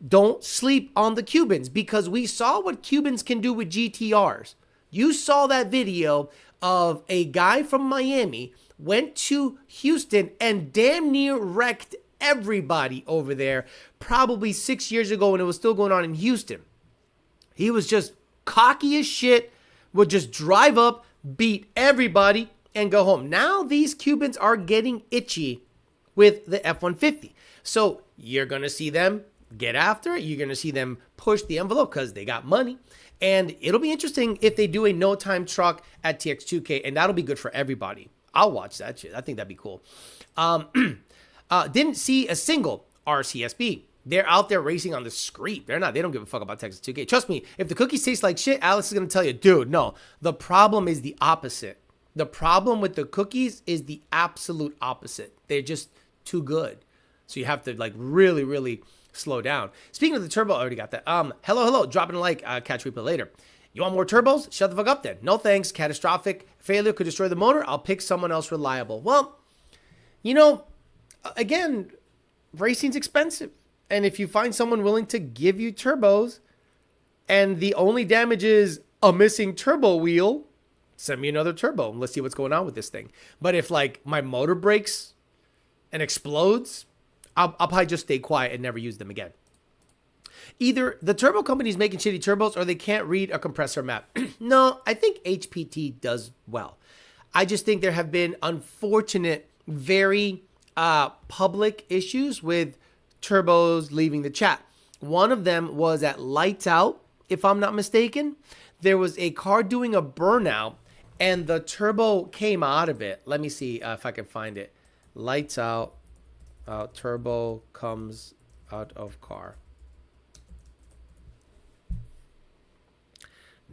Don't sleep on the Cubans, because we saw what Cubans can do with GTRs. You saw that video of a guy from Miami went to Houston and damn near wrecked everybody over there probably 6 years ago when it was still going on in Houston. He was just cocky as shit, would just drive up, beat everybody, and go home. Now these Cubans are getting itchy with the F-150. So you're going to see them get after it. You're going to see them push the envelope because they got money. And it'll be interesting if they do a no-time truck at TX2K, and that'll be good for everybody. I'll watch that shit. I think that'd be cool. Didn't see a single RCSB. They're out there racing on the street. They don't give a fuck about Texas 2K. Trust me, if the cookies taste like shit, Alex is going to tell you, dude, no. The problem is the opposite. The problem with the cookies is the absolute opposite. They're just too good. So you have to really, really slow down. Speaking of the turbo, I already got that. Hello. Dropping a like. Catch replay later. You want more turbos? Shut the fuck up then. No thanks. Catastrophic failure could destroy the motor. I'll pick someone else reliable. Well, again, racing's expensive. And if you find someone willing to give you turbos and the only damage is a missing turbo wheel, send me another turbo and let's see what's going on with this thing. But if my motor breaks and explodes, I'll probably just stay quiet and never use them again. Either the turbo company's making shitty turbos or they can't read a compressor map. No, I think HPT does well. I just think there have been unfortunate, very public issues with turbos leaving the chat. One of them was at Lights Out, if I'm not mistaken. There was a car doing a burnout and the turbo came out of it. Let me see if I can find it. Lights Out, turbo comes out of car.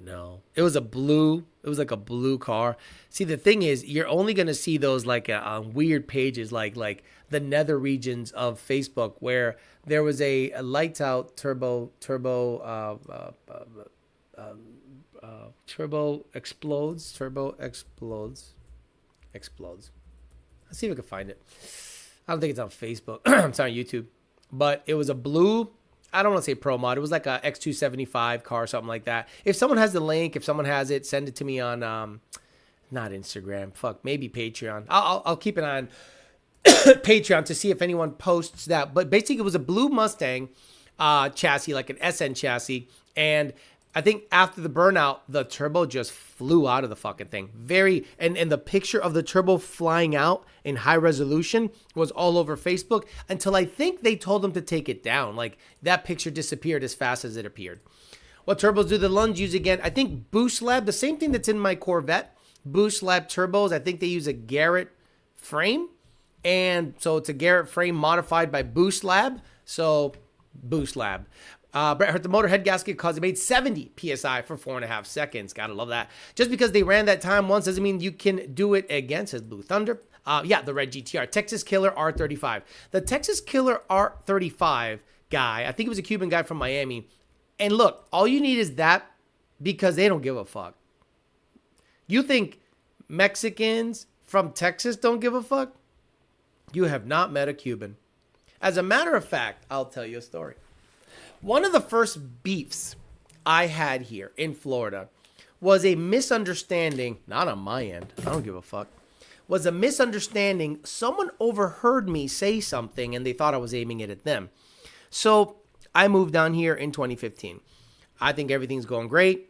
No, it was like a blue car. See, the thing is, you're only going to see those on weird pages like the nether regions of Facebook, where there was a Lights Out turbo explodes. Let's see if I can find it. I don't think it's on Facebook. It's on YouTube, but it was a blue, I don't want to say pro mod. It was like a X275 car, something like that. If someone has the link, if someone has it, send it to me on, not Instagram. Fuck, maybe Patreon. I'll keep it on Patreon to see if anyone posts that. But basically, it was a blue Mustang chassis, like an SN chassis, and I think after the burnout, the turbo just flew out of the fucking thing. And the picture of the turbo flying out in high resolution was all over Facebook until I think they told them to take it down. Like that picture disappeared as fast as it appeared. What turbos do the Lunds use again? I think Boost Lab, the same thing that's in my Corvette. Boost Lab turbos, I think they use a Garrett frame. And so it's a Garrett frame modified by Boost Lab. So Boost Lab. Brett hurt the motor head gasket because it made 70 PSI for 4.5 seconds. Gotta love that. Just because they ran that time once doesn't mean you can do it again, says Blue Thunder. Yeah, the red GTR. Texas Killer R35. The Texas Killer R35 guy, I think it was a Cuban guy from Miami. And look, all you need is that because they don't give a fuck. You think Mexicans from Texas don't give a fuck? You have not met a Cuban. As a matter of fact, I'll tell you a story. One of the first beefs I had here in Florida was a misunderstanding, not on my end, I don't give a fuck, was a misunderstanding. Someone overheard me say something and they thought I was aiming it at them. So I moved down here in 2015. I think everything's going great.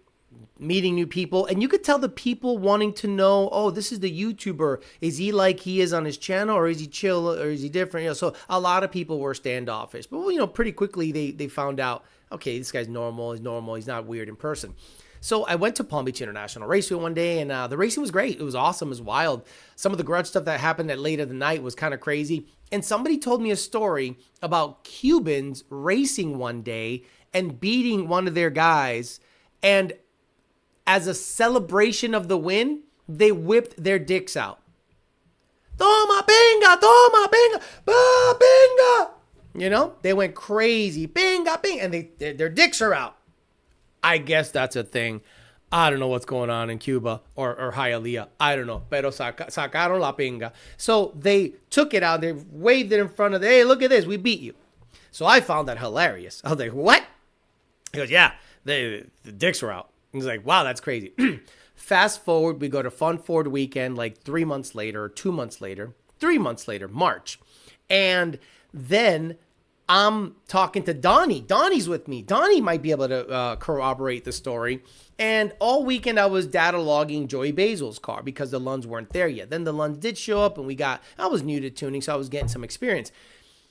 Meeting new people, and you could tell the people wanting to know, oh, this is the YouTuber. Is he like he is on his channel, or is he chill, or is he different? You know, so a lot of people were standoffish, but you know, pretty quickly they found out, okay, this guy's normal. He's normal. He's not weird in person. So I went to Palm Beach International Raceway one day, and the racing was great. It was awesome. It was wild. Some of the Grudge stuff that happened at late of the night was kind of crazy. And somebody told me a story about Cubans racing one day and beating one of their guys, and as a celebration of the win, they whipped their dicks out. Toma pinga, toma pinga, ba pinga. You know, they went crazy, pinga, pinga, and their dicks are out. I guess that's a thing. I don't know what's going on in Cuba or Hialeah. I don't know. Pero sacaron la pinga. So they took it out. They waved it in front of hey, look at this. We beat you. So I found that hilarious. I was like, what? He goes, yeah, the dicks were out. He's like, wow, that's crazy. Fast forward, we go to Fun Ford weekend like 3 months later, 2 months later, 3 months later, March. And then I'm talking to Donnie. Donnie's with me. Donnie might be able to corroborate the story. And all weekend I was data logging Joey Basil's car because the Lunds weren't there yet. Then the Lunds did show up and I was new to tuning, so I was getting some experience.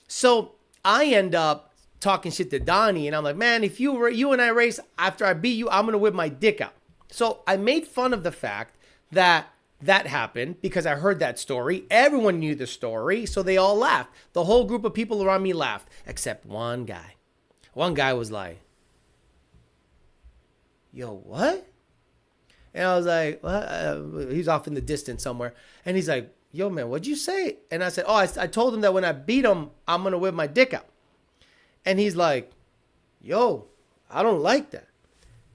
So I end up talking shit to Donnie, and I'm like, man, if you and I race, after I beat you, I'm going to whip my dick out. So I made fun of the fact that happened because I heard that story. Everyone knew the story, so they all laughed. The whole group of people around me laughed, except one guy. One guy was like, yo, what? And I was like, what? He's off in the distance somewhere. And he's like, yo, man, what'd you say? And I said, oh, I told him that when I beat him, I'm going to whip my dick out. And he's like, yo, I don't like that.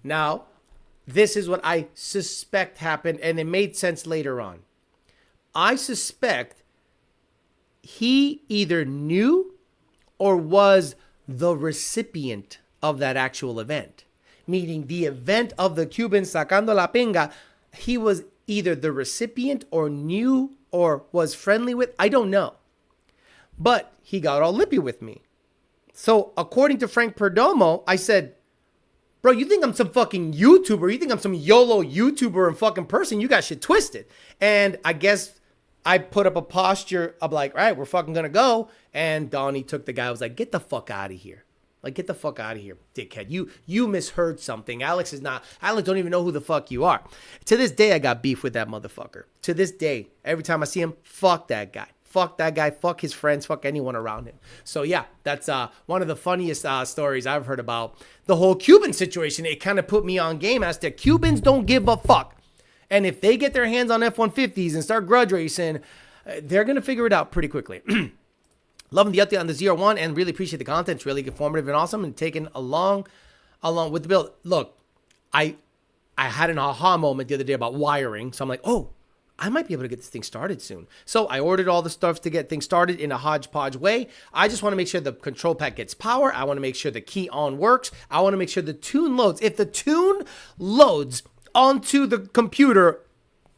Now, this is what I suspect happened, and it made sense later on. I suspect he either knew or was the recipient of that actual event. Meaning the event of the Cuban sacando la pinga, he was either the recipient or knew or was friendly with. I don't know. But he got all lippy with me. So according to Frank Perdomo, I said, bro, you think I'm some fucking YouTuber? You think I'm some YOLO YouTuber and fucking person? You got shit twisted. And I guess I put up a posture of like, all right, we're fucking going to go. And Donnie took the guy. I was like, get the fuck out of here. Like, get the fuck out of here, dickhead. You misheard something. Alex don't even know who the fuck you are. To this day, I got beef with that motherfucker. To this day, every time I see him, fuck that guy. Fuck that guy, fuck his friends, fuck anyone around him. So yeah, that's one of the funniest stories I've heard about the whole Cuban situation. It kind of put me on game as to Cubans don't give a fuck. And if they get their hands on F-150s and start grudge racing, they're going to figure it out pretty quickly. Loving the update on the ZR1 and really appreciate the content. It's really informative and awesome and taken along with the build. Look, I had an aha moment the other day about wiring. So I'm like, oh, I might be able to get this thing started soon. So I ordered all the stuff to get things started in a hodgepodge way. I just want to make sure the control pack gets power. I want to make sure the key on works. I want to make sure the tune loads. If the tune loads onto the computer,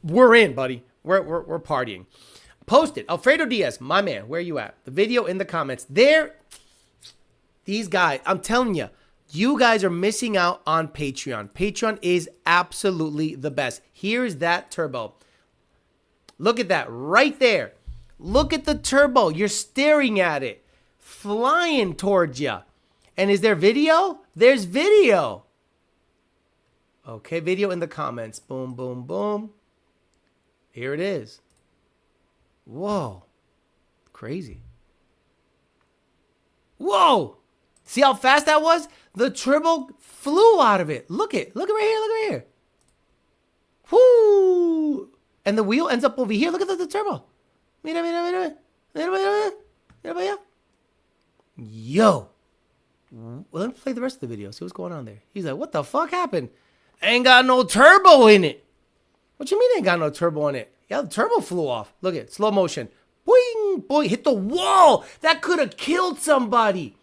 we're in, buddy. We're partying. Post it. Alfredo Diaz, my man, where you at? The video in the comments. There, these guys, I'm telling you, You guys are missing out on Patreon. Patreon is absolutely the best. Here's that turbo. Look at that right there. Look at the turbo. You're staring at it, flying towards you. And is there video? There's video. Okay, video in the comments. Boom, boom, boom. Here it is. Whoa. Crazy. Whoa. See how fast that was? The turbo flew out of it. Look it. Look it right here. Look right here. Whoo. And the wheel ends up over here. Look at the turbo. Mira, mira, mira. Mira. Yo. Well, let me play the rest of the video. See what's going on there. He's like, what the fuck happened? Ain't got no turbo in it. What you mean ain't got no turbo in it? Yeah, the turbo flew off. Look at it. Slow motion. Boing, boing. Hit the wall. That could have killed somebody.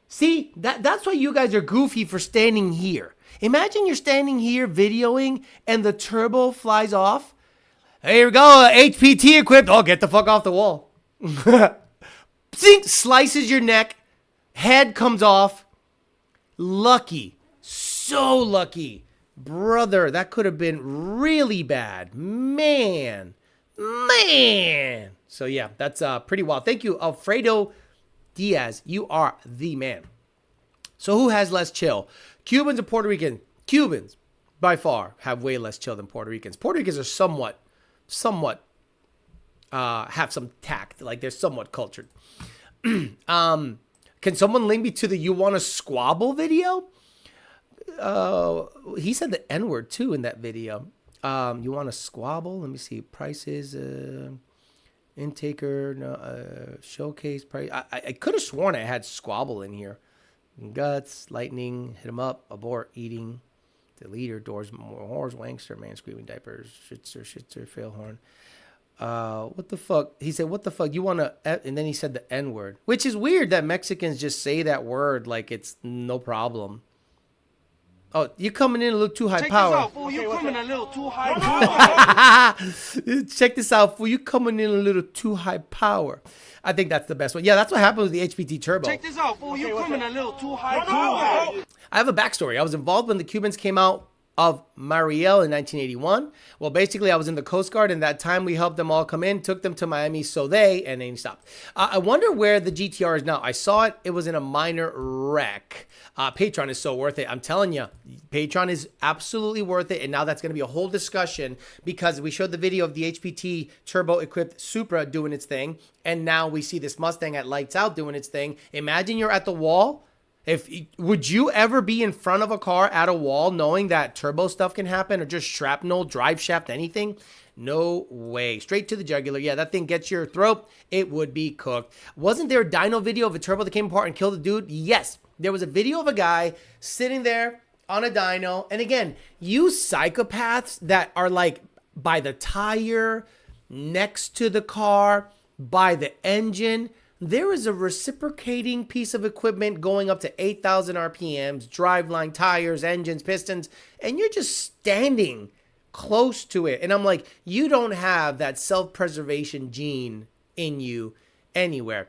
See, that's why you guys are goofy for standing here. Imagine you're standing here videoing and the turbo flies off. Here we go. HPT equipped. Oh, get the fuck off the wall. Zink, slices your neck. Head comes off. Lucky. So lucky. Brother, that could have been really bad. Man. So, yeah, that's pretty wild. Thank you, Alfredo Diaz. You are the man. So, who has less chill? Cubans or Puerto Ricans? Cubans, by far, have way less chill than Puerto Ricans. Puerto Ricans are somewhat have some tact. Like, they're somewhat cultured. Can someone link me to the You Wanna Squabble video? He said the N-word too in that video. You want to squabble? Let me see. Prices, intaker, no, showcase price. I could have sworn I had squabble in here. Guts, lightning, hit him up, abort, eating, deleter, doors, more whores, wankster, man, screaming diapers, shitzer, fail horn. What the fuck? He said, what the fuck? You want to, and then he said the N-word, which is weird that Mexicans just say that word like it's no problem. Oh, you coming in a little too high power. Check this out, fool. You coming a little too high power. Check this out, fool. You coming in a little too high power. I think that's the best one. Yeah, that's what happened with the HPT Turbo. Check this out, fool. You coming a little too high power. I have a backstory. I was involved when the Cubans came out of Mariel in 1981. Well, basically, I was in the Coast Guard, and that time we helped them all come in, took them to Miami, and then stopped. I wonder where the GTR is now. I saw it. It was in a minor wreck. Patreon is so worth it. I'm telling you, Patreon is absolutely worth it. And now that's going to be a whole discussion because we showed the video of the HPT turbo-equipped Supra doing its thing, and now we see this Mustang at lights out doing its thing. Imagine you're at the wall. Would you ever be in front of a car at a wall knowing that turbo stuff can happen or just shrapnel, drive shaft, anything? No way. Straight to the jugular. Yeah, that thing gets your throat. It would be cooked. Wasn't there a dyno video of a turbo that came apart and killed a dude? Yes. There was a video of a guy sitting there on a dyno. And again, you psychopaths that are like by the tire, next to the car, by the engine. There is a reciprocating piece of equipment going up to 8,000 RPMs, driveline, tires, engines, pistons, and you're just standing close to it. And I'm like, you don't have that self-preservation gene in you anywhere.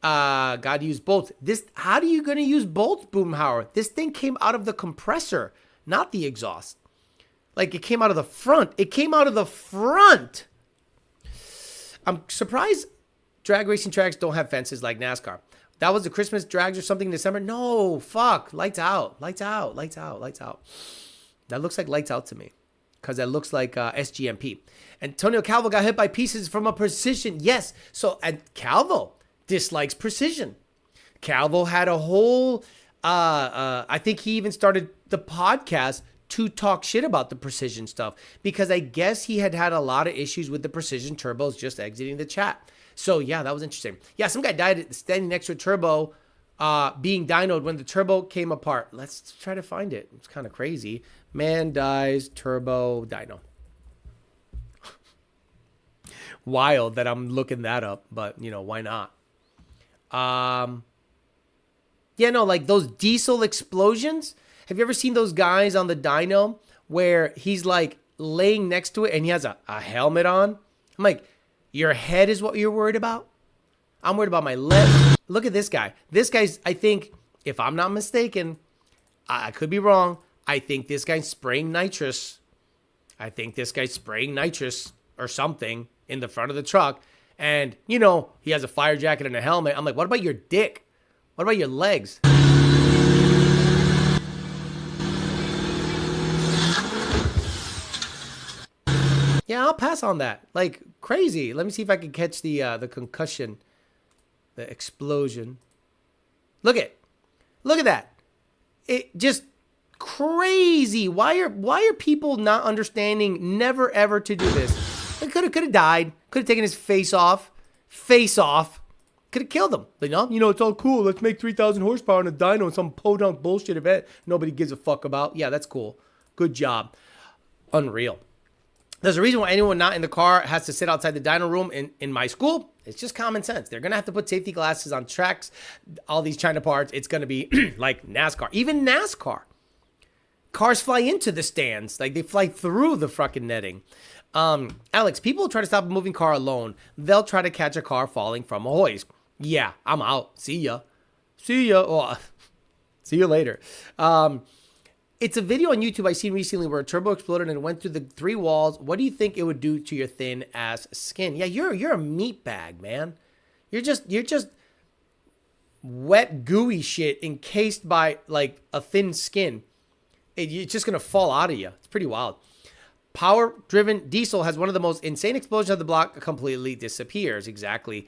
Gotta use bolts. How are you going to use bolts, Boomhauer? This thing came out of the compressor, not the exhaust. Like, it came out of the front. It came out of the front. I'm surprised drag racing tracks don't have fences like NASCAR. That was the Christmas drags or something in December. No, fuck. Lights out. Lights out. Lights out. Lights out. That looks like lights out to me. Because that looks like SGMP. Antonio Calvo got hit by pieces from a precision. Yes. So, and Calvo dislikes precision. Calvo had a whole, I think he even started the podcast to talk shit about the precision stuff. Because I guess he had a lot of issues with the precision turbos just exiting the chat. So, yeah, that was interesting. Yeah, some guy died standing next to a turbo being dynoed when the turbo came apart. Let's try to find it. It's kind of crazy. Man dies, turbo, dyno. Wild that I'm looking that up, but, you know, why not? Yeah, no, like those diesel explosions. Have you ever seen those guys on the dyno where he's, like, laying next to it and he has a helmet on? I'm like, your head is what you're worried about? I'm worried about my lip. Look at this guy. This guy's, I think, if I'm not mistaken, I could be wrong. I think this guy's spraying nitrous. I think this guy's spraying nitrous or something in the front of the truck. And, you know, he has a fire jacket and a helmet. I'm like, what about your dick? What about your legs? Yeah, I'll pass on that. Like, crazy. Let me see if I can catch the concussion. The explosion. Look at that. It just crazy. Why are people not understanding never ever to do this? It could have died. Could have taken his face off. Could have killed him. But no, you know, it's all cool. Let's make 3,000 horsepower on a dyno in some podunk bullshit event nobody gives a fuck about. Yeah, that's cool. Good job. Unreal. There's a reason why anyone not in the car has to sit outside the dyno room in my school. It's just common sense. They're going to have to put safety glasses on tracks, all these China parts. It's going to be like NASCAR. Even NASCAR. Cars fly into the stands. Like, they fly through the fucking netting. Alex, people try to stop a moving car alone. They'll try to catch a car falling from a hoist. Yeah, I'm out. See ya. Oh, see you later. It's a video on YouTube I seen recently where a turbo exploded and went through the 3 walls. What do you think it would do to your thin ass skin? Yeah, you're a meat bag, man. You're just wet, gooey shit encased by like a thin skin. It's just gonna fall out of you. It's pretty wild. Power-driven diesel has one of the most insane explosions of the block. Completely disappears. Exactly,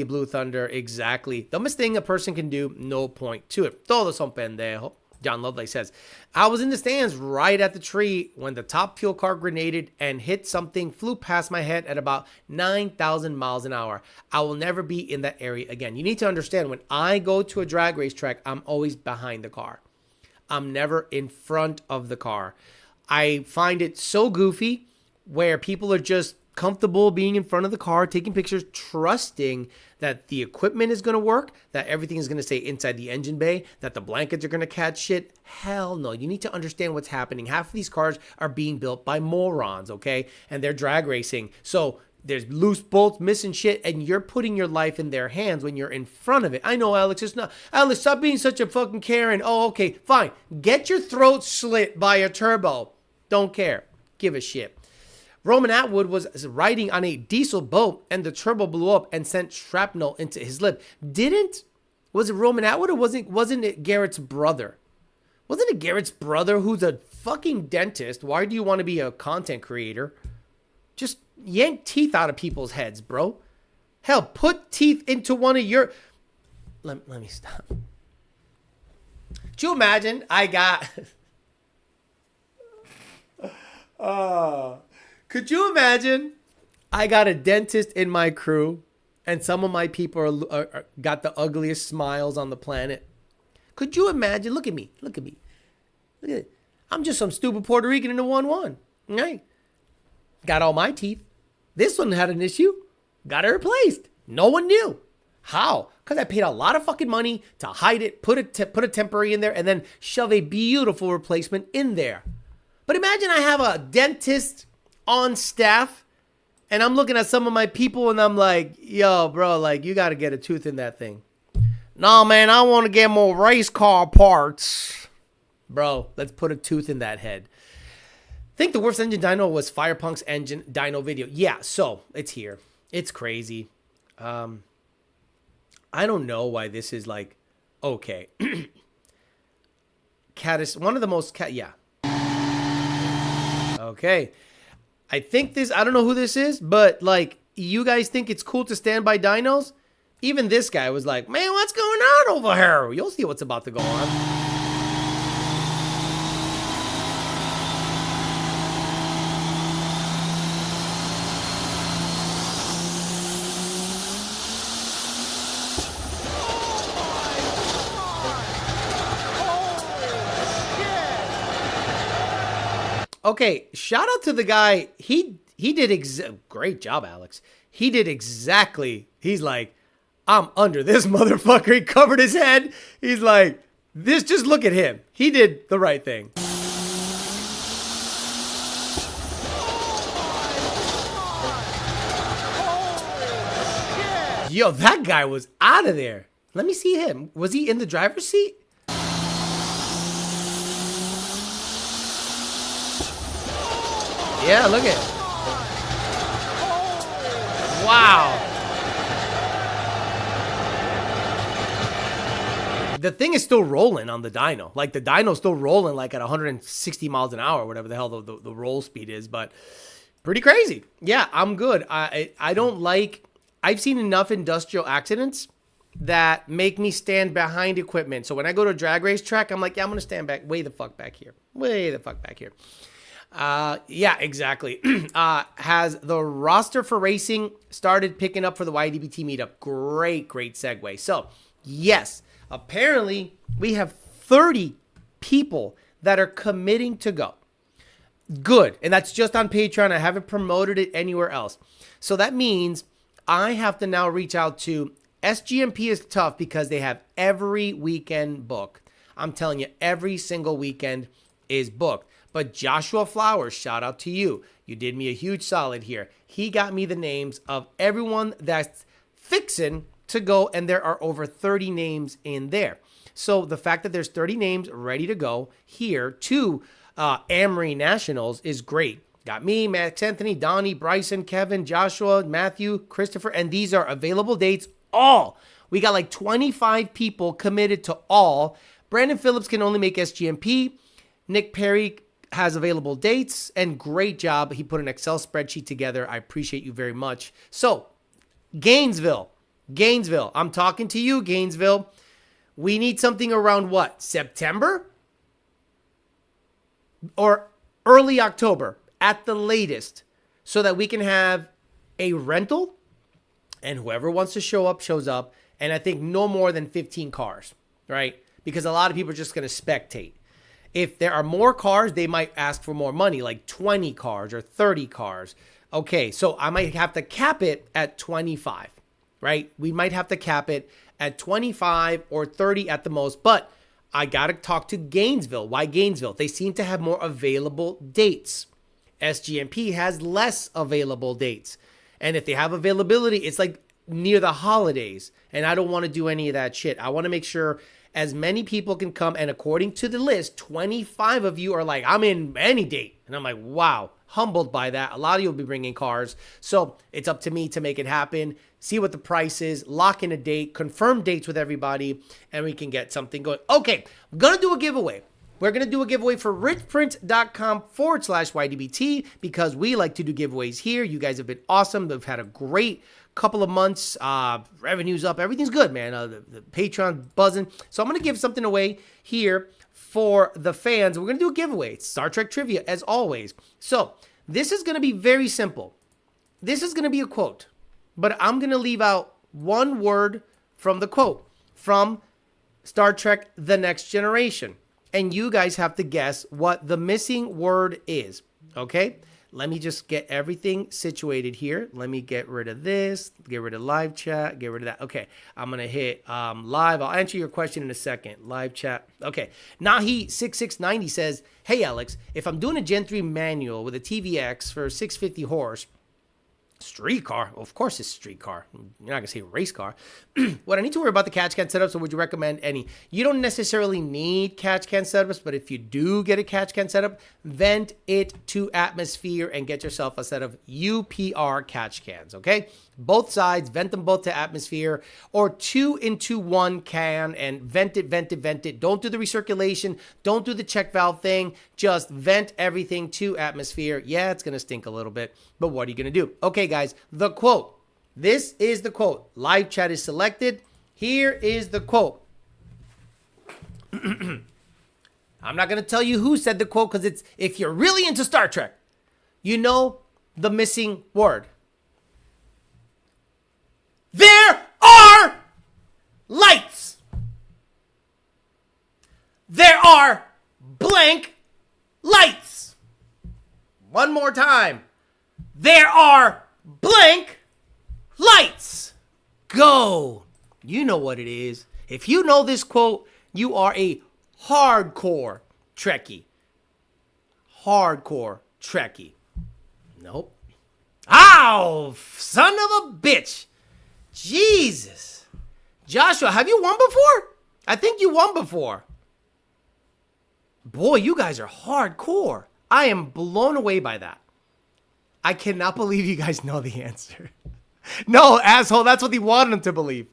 Blue Thunder. Exactly. Dumbest thing a person can do. No point to it. Todos son pendejos. John Loveday says, I was in the stands right at the tree when the top fuel car grenaded and hit something, flew past my head at about 9,000 miles an hour. I will never be in that area again. You need to understand, when I go to a drag race track, I'm always behind the car. I'm never in front of the car. I find it so goofy where people are just comfortable being in front of the car, taking pictures, trusting that the equipment is going to work, that everything is going to stay inside the engine bay, that the blankets are going to catch shit. Hell no. You need to understand what's happening. Half of these cars are being built by morons, okay? And they're drag racing. So there's loose bolts, missing shit, and you're putting your life in their hands when you're in front of it. I know, Alex, it's not. Alex, stop being such a fucking Karen. Oh, okay, fine. Get your throat slit by a turbo. Don't care. Give a shit. Roman Atwood was riding on a diesel boat and the turbo blew up and sent shrapnel into his lip. Was it Roman Atwood or wasn't it Garrett's brother? Wasn't it Garrett's brother who's a fucking dentist? Why do you want to be a content creator? Just yank teeth out of people's heads, bro. Hell, put teeth into one of your... Let me stop. Could you imagine I got... Could you imagine I got a dentist in my crew and some of my people are got the ugliest smiles on the planet? Could you imagine? Look at me. Look at it. I'm just some stupid Puerto Rican in a 1-1. Right? Got all my teeth. This one had an issue. Got it replaced. No one knew. How? Because I paid a lot of fucking money to hide it, put a temporary in there, and then shove a beautiful replacement in there. But imagine I have a dentist on staff and I'm looking at some of my people and I'm like, yo, bro, like, you got to get a tooth in that thing. No, man, I want to get more race car parts. Bro, let's put a tooth in that head. I think the worst engine dyno was Firepunk's engine dyno video. Yeah, so it's here. It's crazy. I don't know why this is like, okay. One of the most, yeah. Okay. I think I don't know who this is, but like, you guys think it's cool to stand by dynos? Even this guy was like, man, what's going on over here? You'll see what's about to go on. Okay, shout out to the guy. He did great job, Alex. He did exactly. He's like, I'm under this motherfucker. He covered his head. He's like, this. Just look at him. He did the right thing. Yo, that guy was out of there. Let me see him. Was he in the driver's seat? Yeah, look at it. Wow. The thing is still rolling on the dyno. Like, the dyno's still rolling like at 160 miles an hour, whatever the hell the roll speed is, but pretty crazy. Yeah, I'm good. I don't like, I've seen enough industrial accidents that make me stand behind equipment. So when I go to a drag race track, I'm like, yeah, I'm going to stand back, way the fuck back here. Way the fuck back here. Yeah, exactly. Has the roster for racing started picking up for the YDBT meetup? Great segue. So, yes, apparently we have 30 people that are committing to go. Good. And that's just on Patreon. I haven't promoted it anywhere else. So that means I have to now reach out to SGMP. Is tough because they have every weekend booked. I'm telling you, every single weekend is booked. But Joshua Flowers, shout out to you. You did me a huge solid here. He got me the names of everyone that's fixing to go, and there are over 30 names in there. So the fact that there's 30 names ready to go here to Amory Nationals is great. Got me, Max Anthony, Donnie, Bryson, Kevin, Joshua, Matthew, Christopher, and these are available dates all. We got like 25 people committed to all. Brandon Phillips can only make SGMP. Nick Perry has available dates, and great job. He put an Excel spreadsheet together. I appreciate you very much. So, Gainesville, I'm talking to you, Gainesville. We need something around what? September? Or early October at the latest, so that we can have a rental, and whoever wants to show up, shows up. And I think no more than 15 cars, right? Because a lot of people are just going to spectate. If there are more cars, they might ask for more money, like 20 cars or 30 cars. Okay, so I might have to cap it at 25, right? We might have to cap it at 25 or 30 at the most, but I got to talk to Gainesville. Why Gainesville? They seem to have more available dates. SGMP has less available dates. And if they have availability, it's like near the holidays. And I don't want to do any of that shit. I want to make sure as many people can come. And according to the list, 25 of you are like, I'm in any date. And I'm like, wow, humbled by that. A lot of you will be bringing cars. So it's up to me to make it happen. See what the price is, lock in a date, confirm dates with everybody, and we can get something going. Okay, I'm going to do a giveaway. We're going to do a giveaway for richprint.com/YDBT because we like to do giveaways here. You guys have been awesome. We've had a great couple of months. Revenue's up. Everything's good, man. The Patreon buzzing. So I'm going to give something away here for the fans. We're going to do a giveaway. It's Star Trek trivia, as always. So this is going to be very simple. This is going to be a quote, but I'm going to leave out one word from the quote from Star Trek The Next Generation. And you guys have to guess what the missing word is, okay? Let me just get everything situated here. Let me get rid of this, get rid of live chat, get rid of that. Okay, I'm going to hit live. I'll answer your question in a second. Live chat. Okay, Nahi6690 says, hey, Alex, if I'm doing a Gen 3 manual with a TVX for 650 horse, street car, of course it's street car. You're not going to say race car. What I need to worry about the catch can setups, or would you recommend any? You don't necessarily need catch can setups, but if you do get a catch can setup, vent it to atmosphere and get yourself a set of UPR catch cans, okay? Both sides, vent them both to atmosphere, or 2-into-1 can and vent it. Don't do the recirculation. Don't do the check valve thing. Just vent everything to atmosphere. Yeah, it's going to stink a little bit, but what are you going to do? Okay, guys, the quote. This is the quote. Live chat is selected. Here is the quote. I'm not going to tell you who said the quote because it's, if you're really into Star Trek, you know the missing word. There are lights. There are blank lights. One more time. There are blank lights. Go. You know what it is. If you know this quote, you are a hardcore Trekkie. Hardcore Trekkie. Nope. Ow! Son of a bitch. Jesus. Joshua, have you won before? I think you won before. Boy, you guys are hardcore. I am blown away by that. I cannot believe you guys know the answer. No, asshole, that's what he wanted him to believe.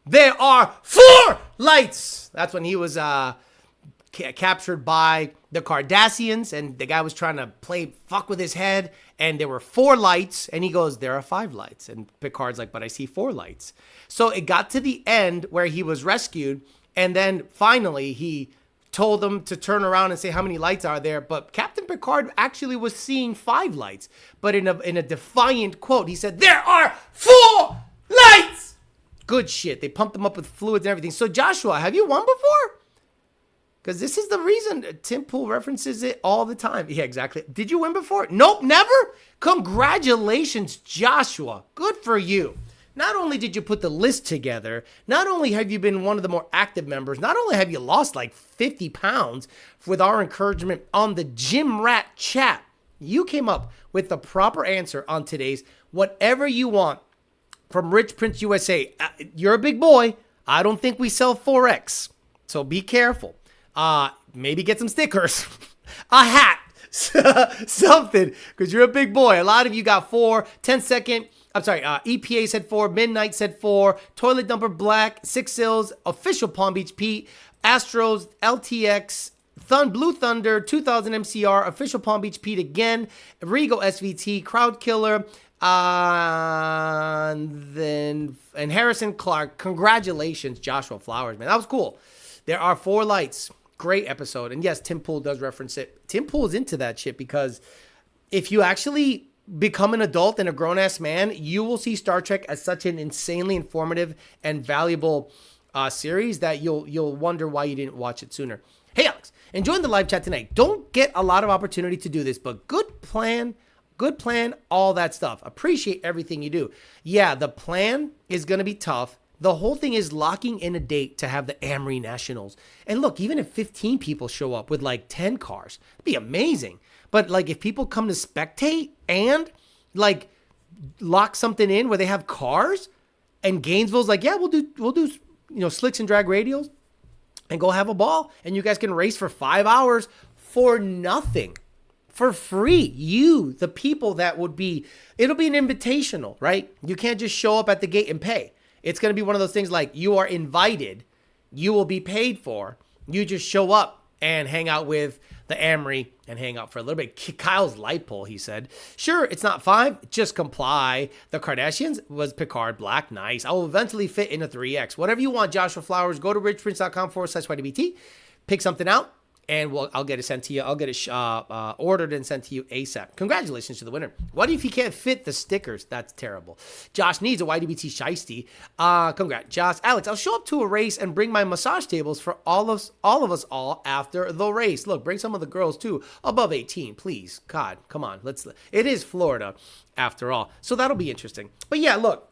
There are 4 lights. That's when he was captured by the Cardassians, and the guy was trying to fuck with his head, and there were 4 lights, and he goes, there are 5 lights. And Picard's like, but I see 4 lights. So it got to the end where he was rescued, and then finally he told them to turn around and say how many lights are there, but Captain Picard actually was seeing 5 lights. But in a defiant quote, he said, there are 4 lights! Good shit. They pumped him up with fluids and everything. So Joshua, have you won before? Because this is the reason Tim Pool references it all the time. Yeah, exactly. Did you win before? Nope, never? Congratulations, Joshua. Good for you. Not only did you put the list together, not only have you been one of the more active members, not only have you lost like 50 pounds with our encouragement on the Gym Rat chat, you came up with the proper answer on today's Whatever You Want from Rich Prince USA. You're a big boy. I don't think we sell 4X, so be careful. Maybe get some stickers, a hat, something, because you're a big boy. A lot of you got 4, 10-second. I'm sorry, EPA said 4, Midnight said 4, Toilet Dumper Black, 6 Sills, Official Palm Beach Pete, Astros, LTX, Blue Thunder, 2000 MCR, Official Palm Beach Pete again, Rego SVT, Crowd Killer, and Harrison Clark. Congratulations, Joshua Flowers, man. That was cool. There are 4 lights. Great episode. And yes, Tim Pool does reference it. Tim Pool is into that shit because if you actually become an adult and a grown-ass man, you will see Star Trek as such an insanely informative and valuable series that you'll wonder why you didn't watch it sooner. Hey, Alex, enjoying the live chat tonight. Don't get a lot of opportunity to do this, but good plan, all that stuff. Appreciate everything you do. Yeah, the plan is going to be tough. The whole thing is locking in a date to have the Amory Nationals. And look, even if 15 people show up with like 10 cars, it'd be amazing. But like if people come to spectate and like lock something in where they have cars and Gainesville's like, yeah, we'll do slicks and drag radials and go have a ball. And you guys can race for 5 hours for nothing, for free. You, the people that it'll be an invitational, right? You can't just show up at the gate and pay. It's going to be one of those things like you are invited, you will be paid for. You just show up and hang out with the Amory and hang out for a little bit. Kyle's light pole, he said. Sure, it's not 5, just comply. The Kardashians was Picard Black. Nice. I will eventually fit in a 3X. Whatever you want, Joshua Flowers. Go to richprince.com/YDBT. Pick something out. And I'll get it sent to you. I'll get it ordered and sent to you ASAP. Congratulations to the winner. What if you can't fit the stickers? That's terrible. Josh needs a YDBT shiesty. Congrats, Josh. Alex, I'll show up to a race and bring my massage tables for all of us after the race. Look, bring some of the girls too, above 18, please. God, come on. It is Florida after all, so that'll be interesting. But yeah, look,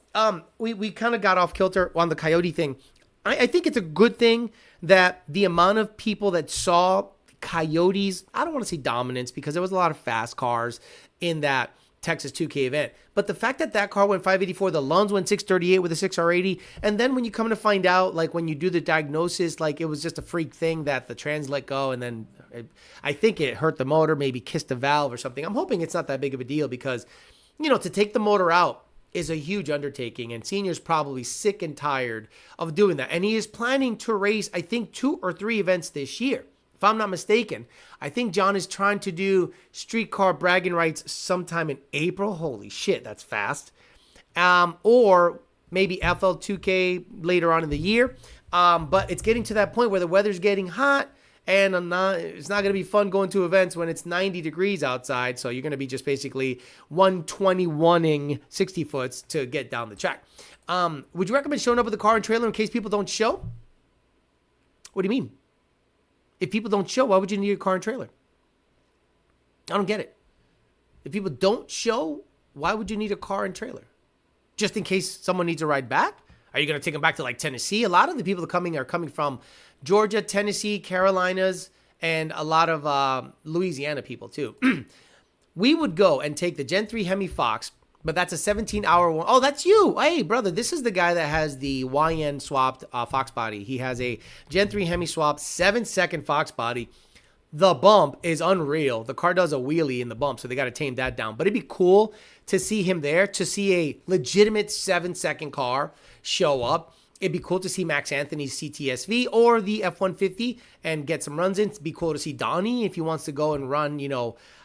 we kind of got off kilter on the Coyote thing. I think it's a good thing that the amount of people that saw Coyotes, I don't want to say dominance because there was a lot of fast cars in that Texas 2K event. But the fact that car went 584, the Lunds went 638 with a 6R80. And then when you come to find out, like when you do the diagnosis, like it was just a freak thing that the trans let go. And then I think it hurt the motor, maybe kissed a valve or something. I'm hoping it's not that big of a deal because, to take the motor out is a huge undertaking, and Senior's probably sick and tired of doing that. And he is planning to race, I think, 2 or 3 events this year. If I'm not mistaken, I think John is trying to do streetcar bragging rights sometime in April. Holy shit, that's fast. Or maybe FL2K later on in the year. But it's getting to that point where the weather's getting hot, and it's not going to be fun going to events when it's 90 degrees outside. So you're going to be just basically 121ing 60 foots to get down the track. Would you recommend showing up with a car and trailer in case people don't show? What do you mean? If people don't show, why would you need a car and trailer? I don't get it. If people don't show, why would you need a car and trailer? Just in case someone needs a ride back? Are you going to take them back to like Tennessee? A lot of the people that are coming from Georgia, Tennessee, Carolinas, and a lot of Louisiana people too. We would go and take the Gen 3 Hemi Fox, but that's a 17-hour one. Oh, that's you. Hey, brother, this is the guy that has the YN swapped Fox body. He has a Gen 3 Hemi swap, 7-second Fox body. The bump is unreal. The car does a wheelie in the bump, so they got to tame that down. But it'd be cool to see him there, to see a legitimate 7-second car show up. It'd be cool to see Max Anthony's CTSV or the F-150 and get some runs in. It'd be cool to see Donnie if he wants to go and run,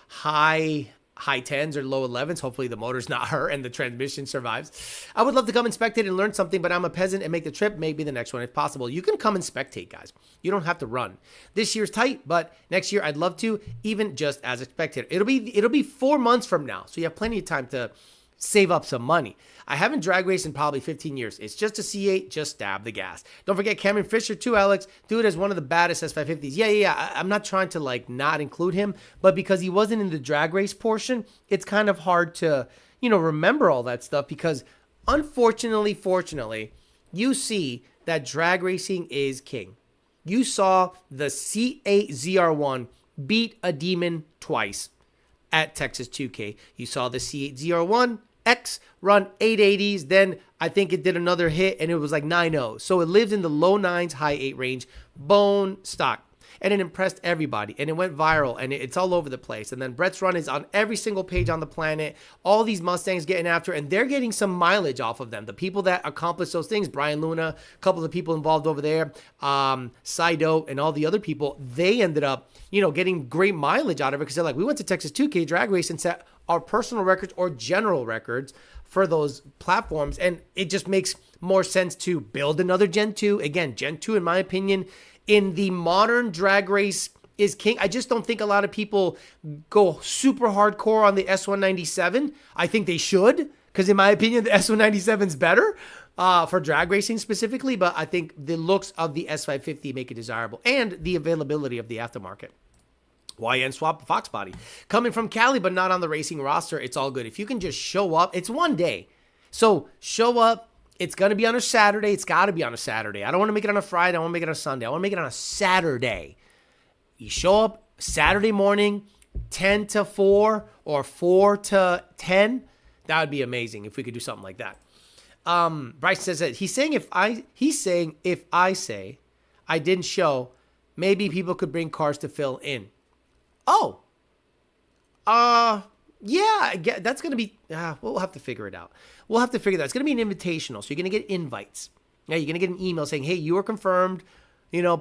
high 10s or low 11s. Hopefully the motor's not hurt and the transmission survives. I would love to come and spectate and learn something, but I'm a peasant and make the trip. Maybe the next one if possible. You can come and spectate, guys. You don't have to run. This year's tight, but next year I'd love to, even just as a spectator. It'll be 4 months from now, so you have plenty of time to save up some money. I haven't drag raced in probably 15 years. It's just a C8, just stab the gas. Don't forget Cameron Fisher too, Alex. Dude is one of the baddest S550s. Yeah. I'm not trying to not include him, but because he wasn't in the drag race portion, it's kind of hard to, remember all that stuff because fortunately, you see that drag racing is king. You saw the C8 ZR1 beat a demon twice at Texas 2K. You saw the C8 ZR1 X run 880s. Then I think it did another hit and it was like 9.0. So it lived in the low 9s, high 8 range, bone stock. And it impressed everybody and it went viral and it's all over the place. And then Brett's run is on every single page on the planet. All these Mustangs getting after and they're getting some mileage off of them. The people that accomplish those things, Brian Luna, a couple of the people involved over there, Sido and all the other people, they ended up, getting great mileage out of it because they're like, we went to Texas 2K drag race and set our personal records or general records for those platforms. And it just makes more sense to build another Gen 2. Again, Gen 2, in my opinion, in the modern drag race is king. I just don't think a lot of people go super hardcore on the S197. I think they should, because in my opinion, the S197 is better for drag racing specifically. But I think the looks of the S550 make it desirable and the availability of the aftermarket. YN Swap Fox Body. Coming from Cali, but not on the racing roster. It's all good. If you can just show up, it's one day. So show up. It's going to be on a Saturday. It's got to be on a Saturday. I don't want to make it on a Friday. I want to make it on a Sunday. I want to make it on a Saturday. You show up Saturday morning, 10 to 4 or 4 to 10. That would be amazing if we could do something like that. Bryce says that he's saying if I say I didn't show, maybe people could bring cars to fill in. Oh, yeah, that's going to be, we'll have to figure it out. We'll have to figure that. It's going to be an invitational. So you're going to get invites. Yeah, you're going to get an email saying, hey, you are confirmed,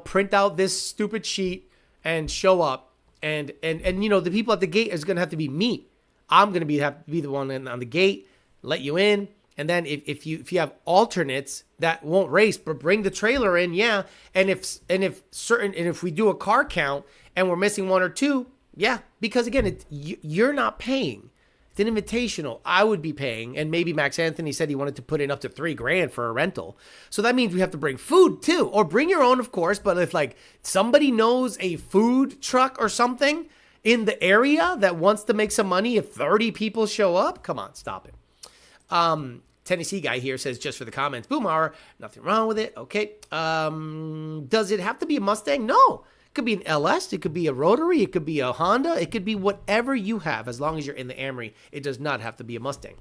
print out this stupid sheet and show up. And the people at the gate is going to have to be me. I'm going to have to be the one on the gate, let you in. And then if you have alternates that won't race, but bring the trailer in, yeah. And if we do a car count and we're missing one or two, yeah, because again, you're not paying. It's an invitational. I would be paying, and maybe Max Anthony said he wanted to put in up to $3,000 for a rental. So that means we have to bring food too, or bring your own, of course. But if somebody knows a food truck or something in the area that wants to make some money, if 30 people show up, come on, stop it. Tennessee guy here says, just for the comments, boom hour, nothing wrong with it. Okay. Does it have to be a Mustang? No. It could be an LS. It could be a Rotary. It could be a Honda. It could be whatever you have. As long as you're in the Amory, it does not have to be a Mustang.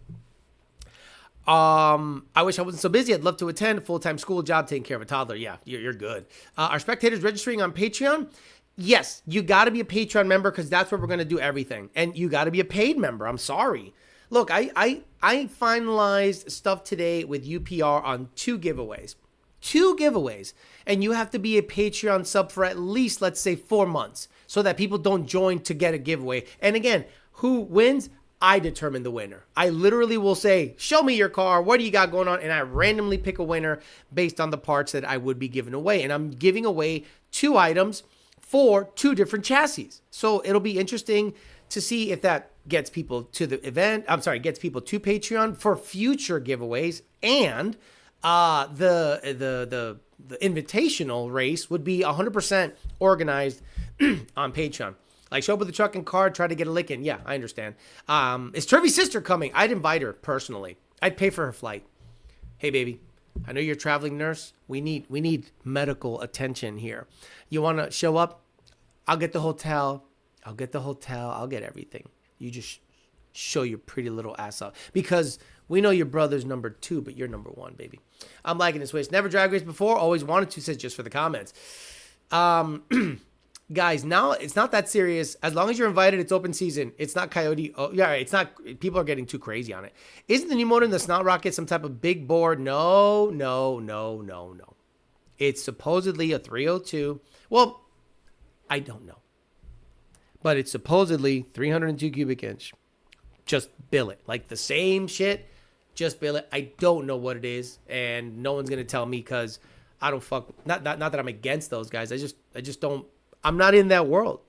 I wish I wasn't so busy. I'd love to attend a full-time school job taking care of a toddler. Yeah, you're good. Are spectators registering on Patreon? Yes, you got to be a Patreon member because that's where we're going to do everything. And you got to be a paid member. I'm sorry. Look, I finalized stuff today with UPR on 2 giveaways. 2 giveaways. And you have to be a Patreon sub for at least, let's say, 4 months so that people don't join to get a giveaway. And again, who wins? I determine the winner. I literally will say, show me your car. What do you got going on? And I randomly pick a winner based on the parts that I would be giving away. And I'm giving away 2 items for 2 different chassis. So it'll be interesting to see if that gets people to the event. Gets people to Patreon for future giveaways. And the invitational race would be 100% organized on Patreon. Like, show up with a truck and car, try to get a lick in. Yeah, I understand. Is Trevi's sister coming? I'd invite her personally. I'd pay for her flight. Hey, baby, I know you're a traveling nurse. We need medical attention here. You want to show up? I'll get the hotel. I'll get everything. You just show your pretty little ass up. Because we know your brother's number 2, but you're number 1, baby. I'm liking this waste. Never drag raced before. Always wanted to, says just for the comments. guys, now it's not that serious. As long as you're invited, it's open season. It's not Coyote. Oh, yeah, it's not. People are getting too crazy on it. Isn't the new motor in the Snot Rocket some type of big board? No. It's supposedly a 302. Well, I don't know. But it's supposedly 302 cubic inch. Just bill it. Like the same shit, just bill it. I don't know what it is, and no one's going to tell me because I don't fuck. Not that I'm against those guys. I just don't. I'm not in that world.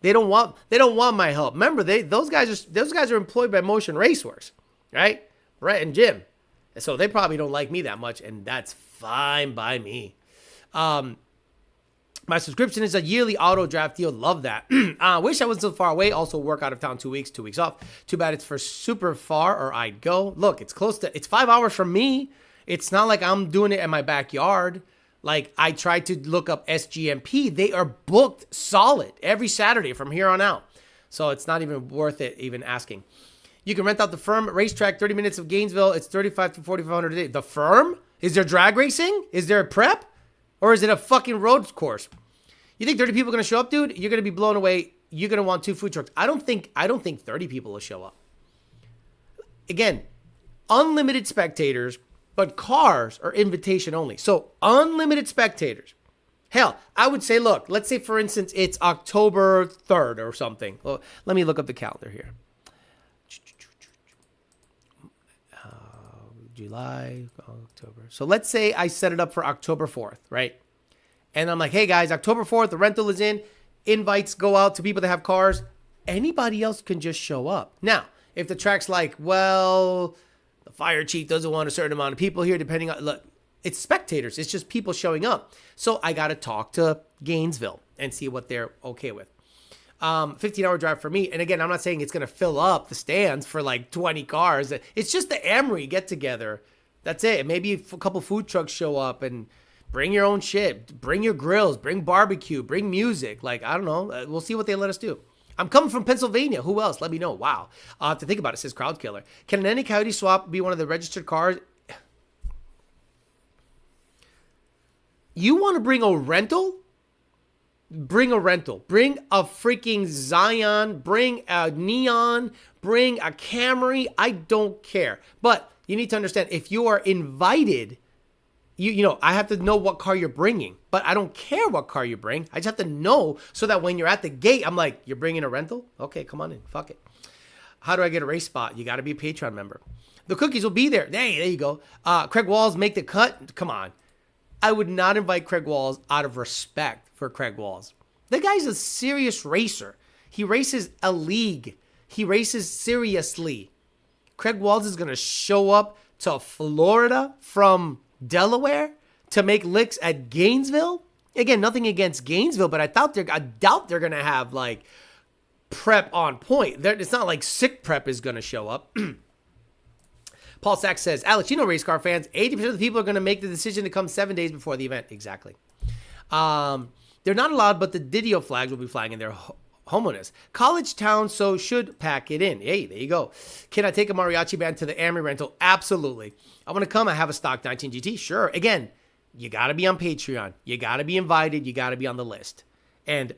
They don't want my help. Remember, those guys are employed by Motion Raceworks, right? Brett and Jim. So they probably don't like me that much, and that's fine by me. My subscription is a yearly auto draft deal. Love that. Wish I wasn't so far away. Also work out of town 2 weeks, 2 weeks off. Too bad it's for super far or I'd go. Look, it's 5 hours from me. It's not like I'm doing it in my backyard. Like, I tried to look up SGMP. They are booked solid every Saturday from here on out. So it's not even worth it even asking. You can rent out the Firm racetrack, 30 minutes of Gainesville. It's $3,500 to $4,500 a day. The Firm? Is there drag racing? Is there a prep? Or is it a fucking road course? You think 30 people are going to show up, dude? You're going to be blown away. You're going to want 2 food trucks. I don't think 30 people will show up. Again, unlimited spectators, but cars are invitation only. So unlimited spectators. Hell, I would say, look, let's say, for instance, it's October 3rd or something. Well, let me look up the calendar here. July, October. So let's say I set it up for October 4th, right? And I'm like, hey, guys, October 4th, the rental is in. Invites go out to people that have cars. Anybody else can just show up. Now, if the track's like, well, the fire chief doesn't want a certain amount of people here, depending on, look, it's spectators. It's just people showing up. So I got to talk to Gainesville and see what they're okay with. 15-hour drive for me. And again, I'm not saying it's going to fill up the stands for like 20 cars. It's just the Emery get-together. That's it. Maybe a couple food trucks show up and bring your own shit. Bring your grills. Bring barbecue. Bring music. Like, I don't know. We'll see what they let us do. I'm coming from Pennsylvania. Who else? Let me know. Wow. I'll have to think about it, says Crowd Killer. Can any Coyote swap be one of the registered cars? You want to bring a rental? Bring a rental. Bring a freaking Zion. Bring a Neon. Bring a Camry. I don't care. But you need to understand, if you are invited, you know, I have to know what car you're bringing. But I don't care what car you bring. I just have to know so that when you're at the gate, I'm like, you're bringing a rental? Okay, come on in. Fuck it. How do I get a race spot? You got to be a Patreon member. The cookies will be there. Hey, there you go. Craig Walls, make the cut. Come on. I would not invite Craig Walls out of respect for Craig Walls. The guy's a serious racer. He races a league. He races seriously. Craig Walls is going to show up to Florida from Delaware to make licks at Gainesville. Again, nothing against Gainesville, but I doubt they're going to have like prep on point. It's not like sick prep is going to show up. Paul Sachs says, Alex, you know race car fans, 80% of the people are going to make the decision to come 7 days before the event. Exactly. They're not allowed, but the Didio flags will be flying in their homeless. College town, so should pack it in. Hey, there you go. Can I take a mariachi band to the Amory rental? Absolutely. I want to come. I have a stock 19 GT. Sure. Again, you got to be on Patreon. You got to be invited. You got to be on the list. And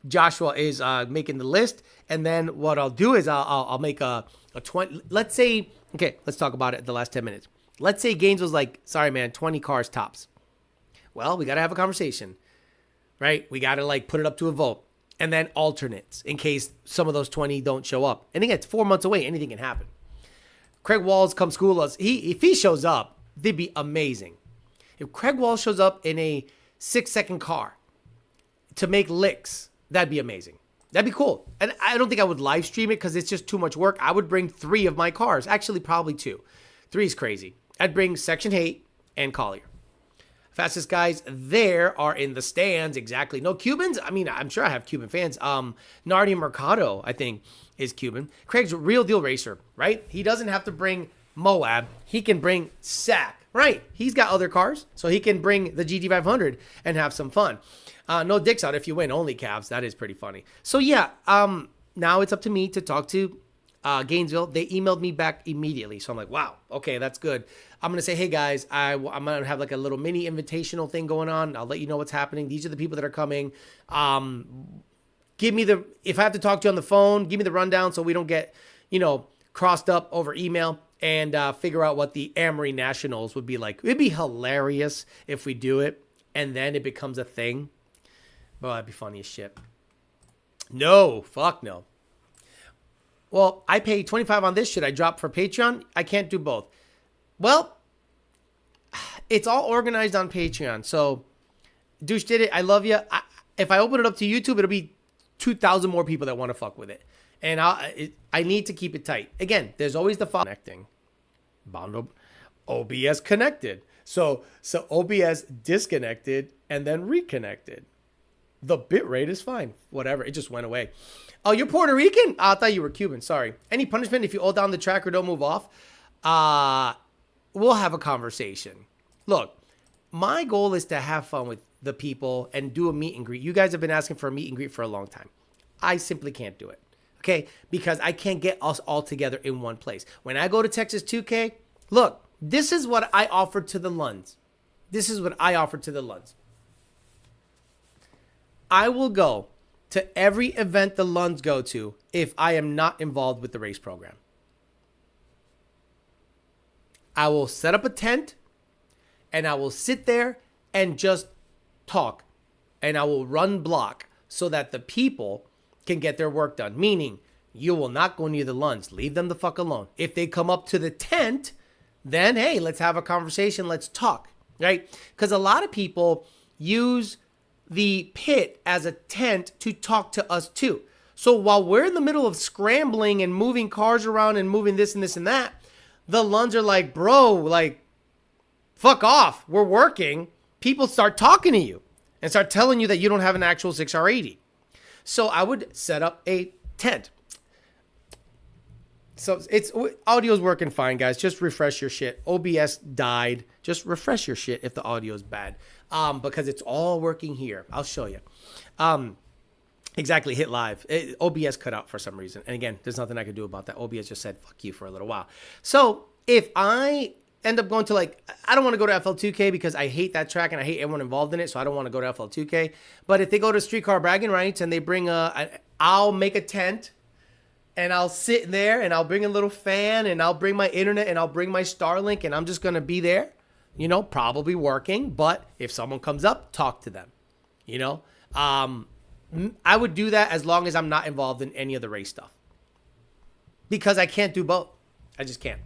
Joshua is making the list. And then what I'll do is I'll make a 20. Let's say, okay, let's talk about it the last 10 minutes. Let's say Gaines was like, sorry, man, 20 cars tops. Well, we got to have a conversation, right? We got to like put it up to a vote. And then alternates in case some of those 20 don't show up. And again, it's 4 months away. Anything can happen. Craig Walls come school us. If he shows up, they'd be amazing. If Craig Walls shows up in a 6-second car to make licks, that'd be amazing. That'd be cool. And I don't think I would live stream it because it's just too much work. I would bring 3 of my cars. Actually, probably 2. 3 is crazy. I'd bring Section 8 and Collier. Fastest guys there are in the stands. Exactly. No Cubans? I mean, I'm sure I have Cuban fans. Nardi Mercado, I think, is Cuban. Craig's a real deal racer, right? He doesn't have to bring Moab. He can bring Sack, right? He's got other cars, so he can bring the GT500 and have some fun. No dicks out if you win, only calves. That is pretty funny. So, yeah, now it's up to me to talk to Gainesville, they emailed me back immediately. So I'm like, wow, okay, that's good. I'm going to say, hey guys, I'm going to have like a little mini invitational thing going on. I'll let you know what's happening. These are the people that are coming. If I have to talk to you on the phone, give me the rundown so we don't get, crossed up over email, and figure out what the Amory Nationals would be like. It'd be hilarious if we do it and then it becomes a thing. Well, that'd be funny as shit. No, fuck no. Well, I pay $25 on this. Should I drop for Patreon? I can't do both. Well, it's all organized on Patreon. So, Douche did it. I love you. If I open it up to YouTube, it'll be 2,000 more people that want to fuck with it. And I need to keep it tight. Again, there's always the connecting. OBS connected. So OBS disconnected and then reconnected. The bit rate is fine. Whatever. It just went away. Oh, you're Puerto Rican? I thought you were Cuban. Sorry. Any punishment if you hold down the track or don't move off? We'll have a conversation. Look, my goal is to have fun with the people and do a meet and greet. You guys have been asking for a meet and greet for a long time. I simply can't do it. Okay? Because I can't get us all together in one place. When I go to Texas 2K, look, this is what I offer to the Lunds. I will go to every event the Lunds go to if I am not involved with the race program. I will set up a tent and I will sit there and just talk. And I will run block so that the people can get their work done. Meaning, you will not go near the Lunds. Leave them the fuck alone. If they come up to the tent, then, hey, let's have a conversation. Let's talk, right? Because a lot of people use the pit as a tent to talk to us too. So while we're in the middle of scrambling and moving cars around and moving this and this and that, the Lunds are like, bro, like, fuck off. We're working. People start talking to you and start telling you that you don't have an actual 6R80. So I would set up a tent. So audio's working fine, guys. Just refresh your shit. OBS died. Just refresh your shit if the audio is bad. Because it's all working here. I'll show you. Exactly. Hit live. OBS cut out for some reason. And again, there's nothing I could do about that. OBS just said, fuck you for a little while. So if I end up going to I don't want to go to FL2K because I hate that track and I hate everyone involved in it. So I don't want to go to FL2K. But if they go to Streetcar Bragging Rights and they bring I'll make a tent. And I'll sit there and I'll bring a little fan and I'll bring my internet and I'll bring my Starlink and I'm just going to be there, probably working. But if someone comes up, talk to them, I would do that as long as I'm not involved in any of the race stuff because I can't do both. I just can't.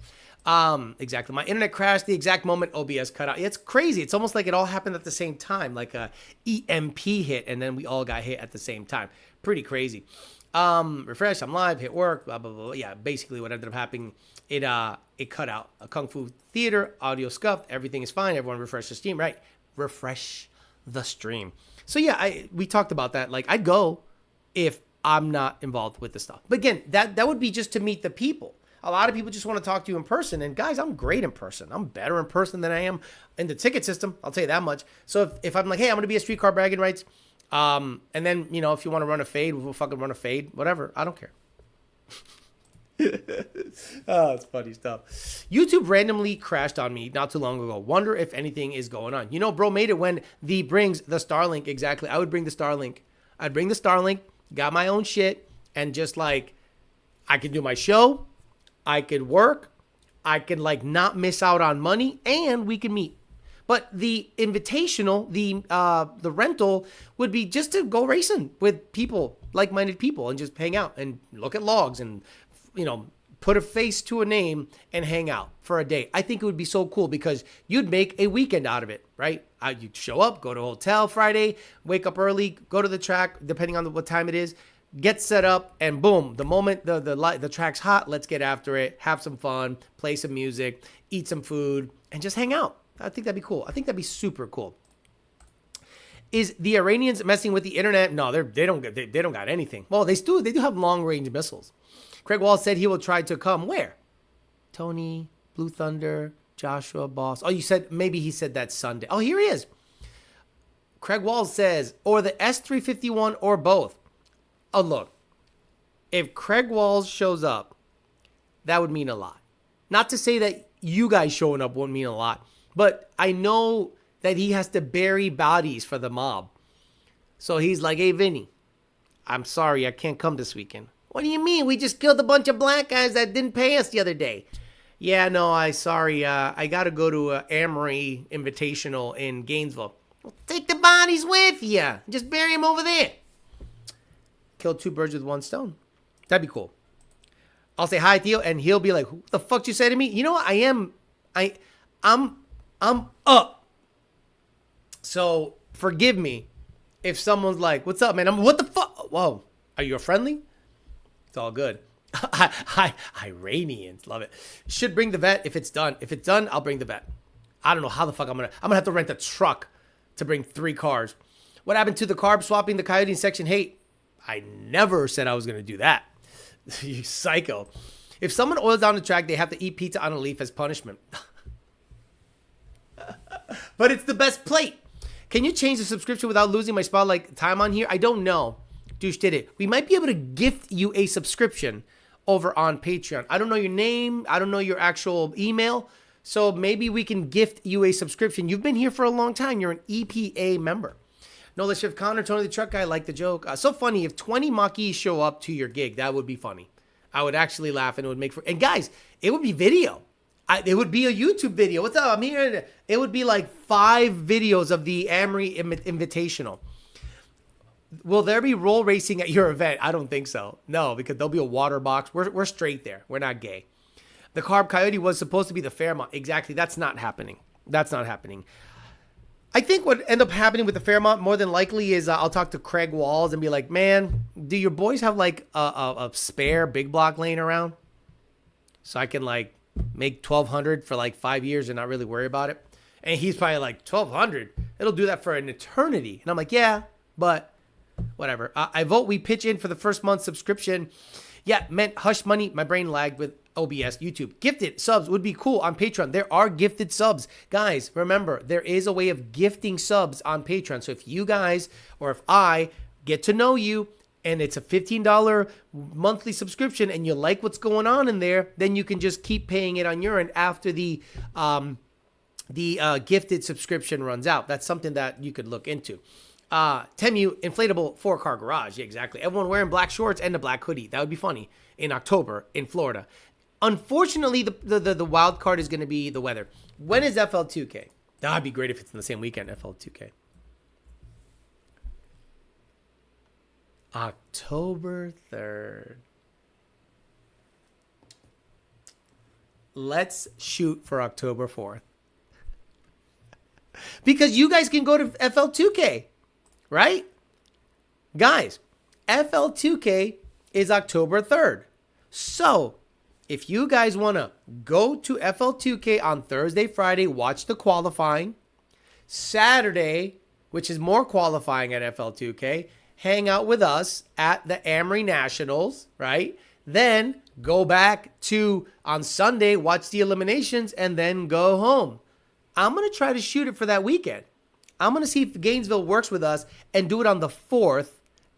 Exactly. My internet crashed the exact moment OBS cut out. It's crazy. It's almost like it all happened at the same time, like a EMP hit and then we all got hit at the same time. Pretty crazy. Refresh, I'm live, hit work, blah, blah, blah. Yeah, basically what ended up happening, it cut out. A Kung Fu Theater, audio scuffed, everything is fine. Everyone refresh the stream, right? Refresh the stream. So yeah, we talked about that. Like I'd go if I'm not involved with the stuff. But again, that would be just to meet the people. A lot of people just want to talk to you in person. And guys, I'm great in person. I'm better in person than I am in the ticket system. I'll tell you that much. So if I'm like, hey, I'm going to be a Streetcar Bragging Rights. And then, if you want to run a fade, we'll fucking run a fade, whatever. I don't care. Oh, it's funny stuff. YouTube randomly crashed on me not too long ago. Wonder if anything is going on. Bro made it when brings the Starlink. Exactly. I would bring the Starlink. I'd bring the Starlink, got my own shit, and just I could do my show. I could work. I could not miss out on money, and we could meet. But the invitational, the rental would be just to go racing with people, like-minded people, and just hang out and look at logs and, put a face to a name and hang out for a day. I think it would be so cool because you'd make a weekend out of it, right? You'd show up, go to a hotel Friday, wake up early, go to the track, depending on what time it is, get set up, and boom, the moment the track's hot, let's get after it, have some fun, play some music, eat some food, and just hang out. I think that'd be cool. I think that'd be super cool. Is the Iranians messing with the internet? No, they don't got anything. Well, they do have long range missiles. Craig Wall said he will try to come where? Tony, Blue Thunder, Joshua, Boss. Oh, maybe he said that Sunday. Oh, here he is. Craig Wall says, or the S351 or both. Oh, look. If Craig Walls shows up that would mean a lot. Not to say that you guys showing up won't mean a lot, but I know that he has to bury bodies for the mob. So he's like, hey, Vinny, I'm sorry, I can't come this weekend. What do you mean? We just killed a bunch of black guys that didn't pay us the other day. Yeah, no, I got to go to Amory Invitational in Gainesville. Well, take the bodies with you. Just bury them over there. Kill 2 birds with 1 stone. That'd be cool. I'll say hi, Theo, and he'll be like, "Who the fuck did you say to me?" You know what? I'm up. So forgive me if someone's like, "What's up, man?" What the fuck? Whoa, are you a friendly? It's all good. Iranians love it. Should bring the vet if it's done. If it's done, I'll bring the vet. I don't know how the fuck I'm gonna have to rent a truck to bring 3 cars. What happened to the carb swapping the Coyote in Section 8? I never said I was gonna do that. You psycho. If someone oils down the track, they have to eat pizza on a leaf as punishment. But it's the best plate. Can you change the subscription without losing my spotlight time on here? I don't know. Douche did it. We might be able to gift you a subscription over on Patreon. I don't know your name. I don't know your actual email. So maybe we can gift you a subscription. You've been here for a long time. You're an EPA member. No, let's shift Connor, Tony the Truck Guy, like the joke. So funny, if 20 Maquis show up to your gig, that would be funny. I would actually laugh and it would make for... And guys, it would be video. It would be a YouTube video. What's up? I'm here. It would be like 5 videos of the Amory Invitational. Will there be roll racing at your event? I don't think so. No, because there'll be a water box. We're straight there. We're not gay. The Carb Coyote was supposed to be the Fairmont. Exactly. That's not happening. That's not happening. I think what end up happening with the Fairmont more than likely is I'll talk to Craig Walls and be like, man, do your boys have like a spare big block laying around? So I can like make 1,200 for like 5 years and not really worry about it. And he's probably like, 1,200? It'll do that for an eternity. And I'm like, yeah, but whatever. I vote we pitch in for the first month subscription. Yeah, meant hush money. My brain lagged with OBS, YouTube. Gifted subs would be cool on Patreon. There are gifted subs. Guys, remember, there is a way of gifting subs on Patreon. So if you guys or if I get to know you and it's a $15 monthly subscription and you like what's going on in there, then you can just keep paying it on your end after the gifted subscription runs out. That's something that you could look into. Temu, inflatable 4-car garage. Yeah, exactly. Everyone wearing black shorts and a black hoodie. That would be funny in October in Florida. Unfortunately, the wild card is going to be the weather. When is FL2K? That would be great if it's in the same weekend, FL2K. October 3rd. Let's shoot for October 4th. Because you guys can go to FL2K, right? Guys, FL2K is October 3rd. So, if you guys want to go to FL2K on Thursday, Friday, watch the qualifying. Saturday, which is more qualifying at FL2K, hang out with us at the Amory Nationals, right? Then go back to, on Sunday, watch the eliminations, and then go home. I'm going to try to shoot it for that weekend. I'm going to see if Gainesville works with us and do it on the 4th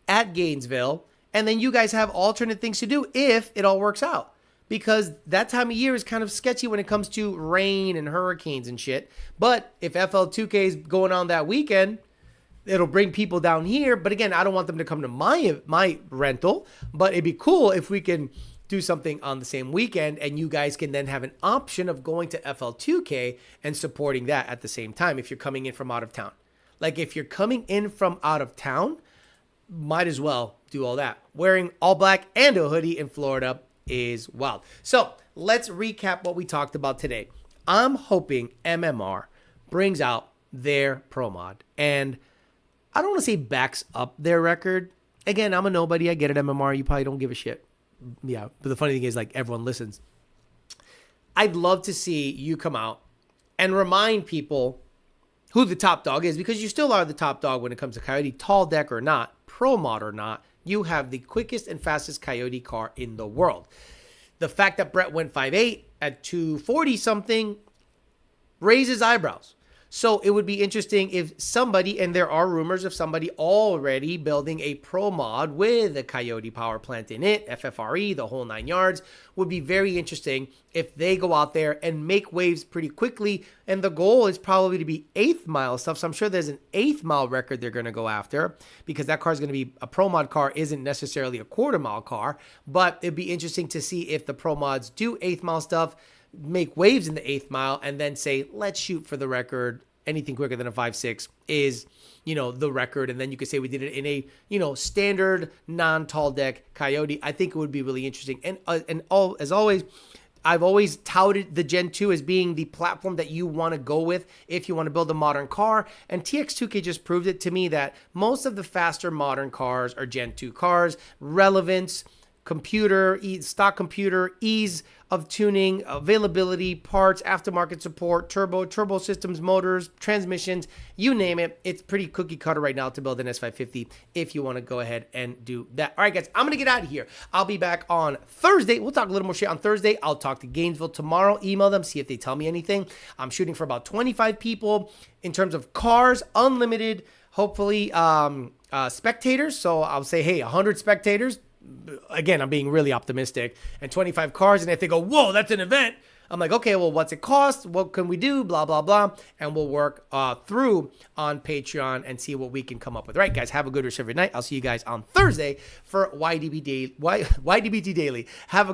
at Gainesville. And then you guys have alternate things to do if it all works out. Because that time of year is kind of sketchy when it comes to rain and hurricanes and shit. But if FL2K is going on that weekend, it'll bring people down here. But again, I don't want them to come to my rental. But it'd be cool if we can do something on the same weekend and you guys can then have an option of going to FL2K and supporting that at the same time if you're coming in from out of town. Like if you're coming in from out of town, might as well do all that. Wearing all black and a hoodie in Florida is wild. So let's recap what we talked about today. I'm hoping MMR brings out their pro mod. And I don't want to say backs up their record. Again, I'm a nobody. I get it, MMR. You probably don't give a shit. Yeah, but the funny thing is, like, everyone listens. I'd love to see you come out and remind people who the top dog is, because you still are the top dog when it comes to Coyote, tall deck or not, pro mod or not. You have the quickest and fastest Coyote car in the world. The fact that Brett went 5'8" at 240 something raises eyebrows. So it would be interesting if somebody, and there are rumors of somebody already building a pro mod with a Coyote power plant in it, FFRE, the whole 9 yards, would be very interesting if they go out there and make waves pretty quickly. And the goal is probably to be 8th mile stuff. So I'm sure there's an 8th mile record they're going to go after, because that car is going to be a pro mod car, isn't necessarily a quarter mile car. But it'd be interesting to see if the pro mods do 8th mile stuff, make waves in the 8th mile, and then say, let's shoot for the record. Anything quicker than a 5.6 is, the record. And then you could say we did it in a, standard non-tall deck Coyote. I think it would be really interesting. And as always, I've always touted the Gen 2 as being the platform that you want to go with if you want to build a modern car. And TX2K just proved it to me that most of the faster modern cars are Gen 2 cars. Relevance, stock computer, ease of tuning, availability, parts, aftermarket support, turbo systems, motors, transmissions, you name it. It's pretty cookie cutter right now to build an S550 if you want to go ahead and do that. All right, guys, I'm going to get out of here. I'll be back on Thursday. We'll talk a little more shit on Thursday. I'll talk to Gainesville tomorrow, email them, see if they tell me anything. I'm shooting for about 25 people in terms of cars, unlimited, hopefully spectators. So I'll say, hey, 100 spectators. Again, I'm being really optimistic, and 25 cars. And if they go, whoa, that's an event, I'm like, okay, well, what's it cost? What can we do? Blah, blah, blah. And we'll work through on Patreon and see what we can come up with. All right, guys, have a good rest of your night. I'll see you guys on Thursday for YDBT Daily. Have a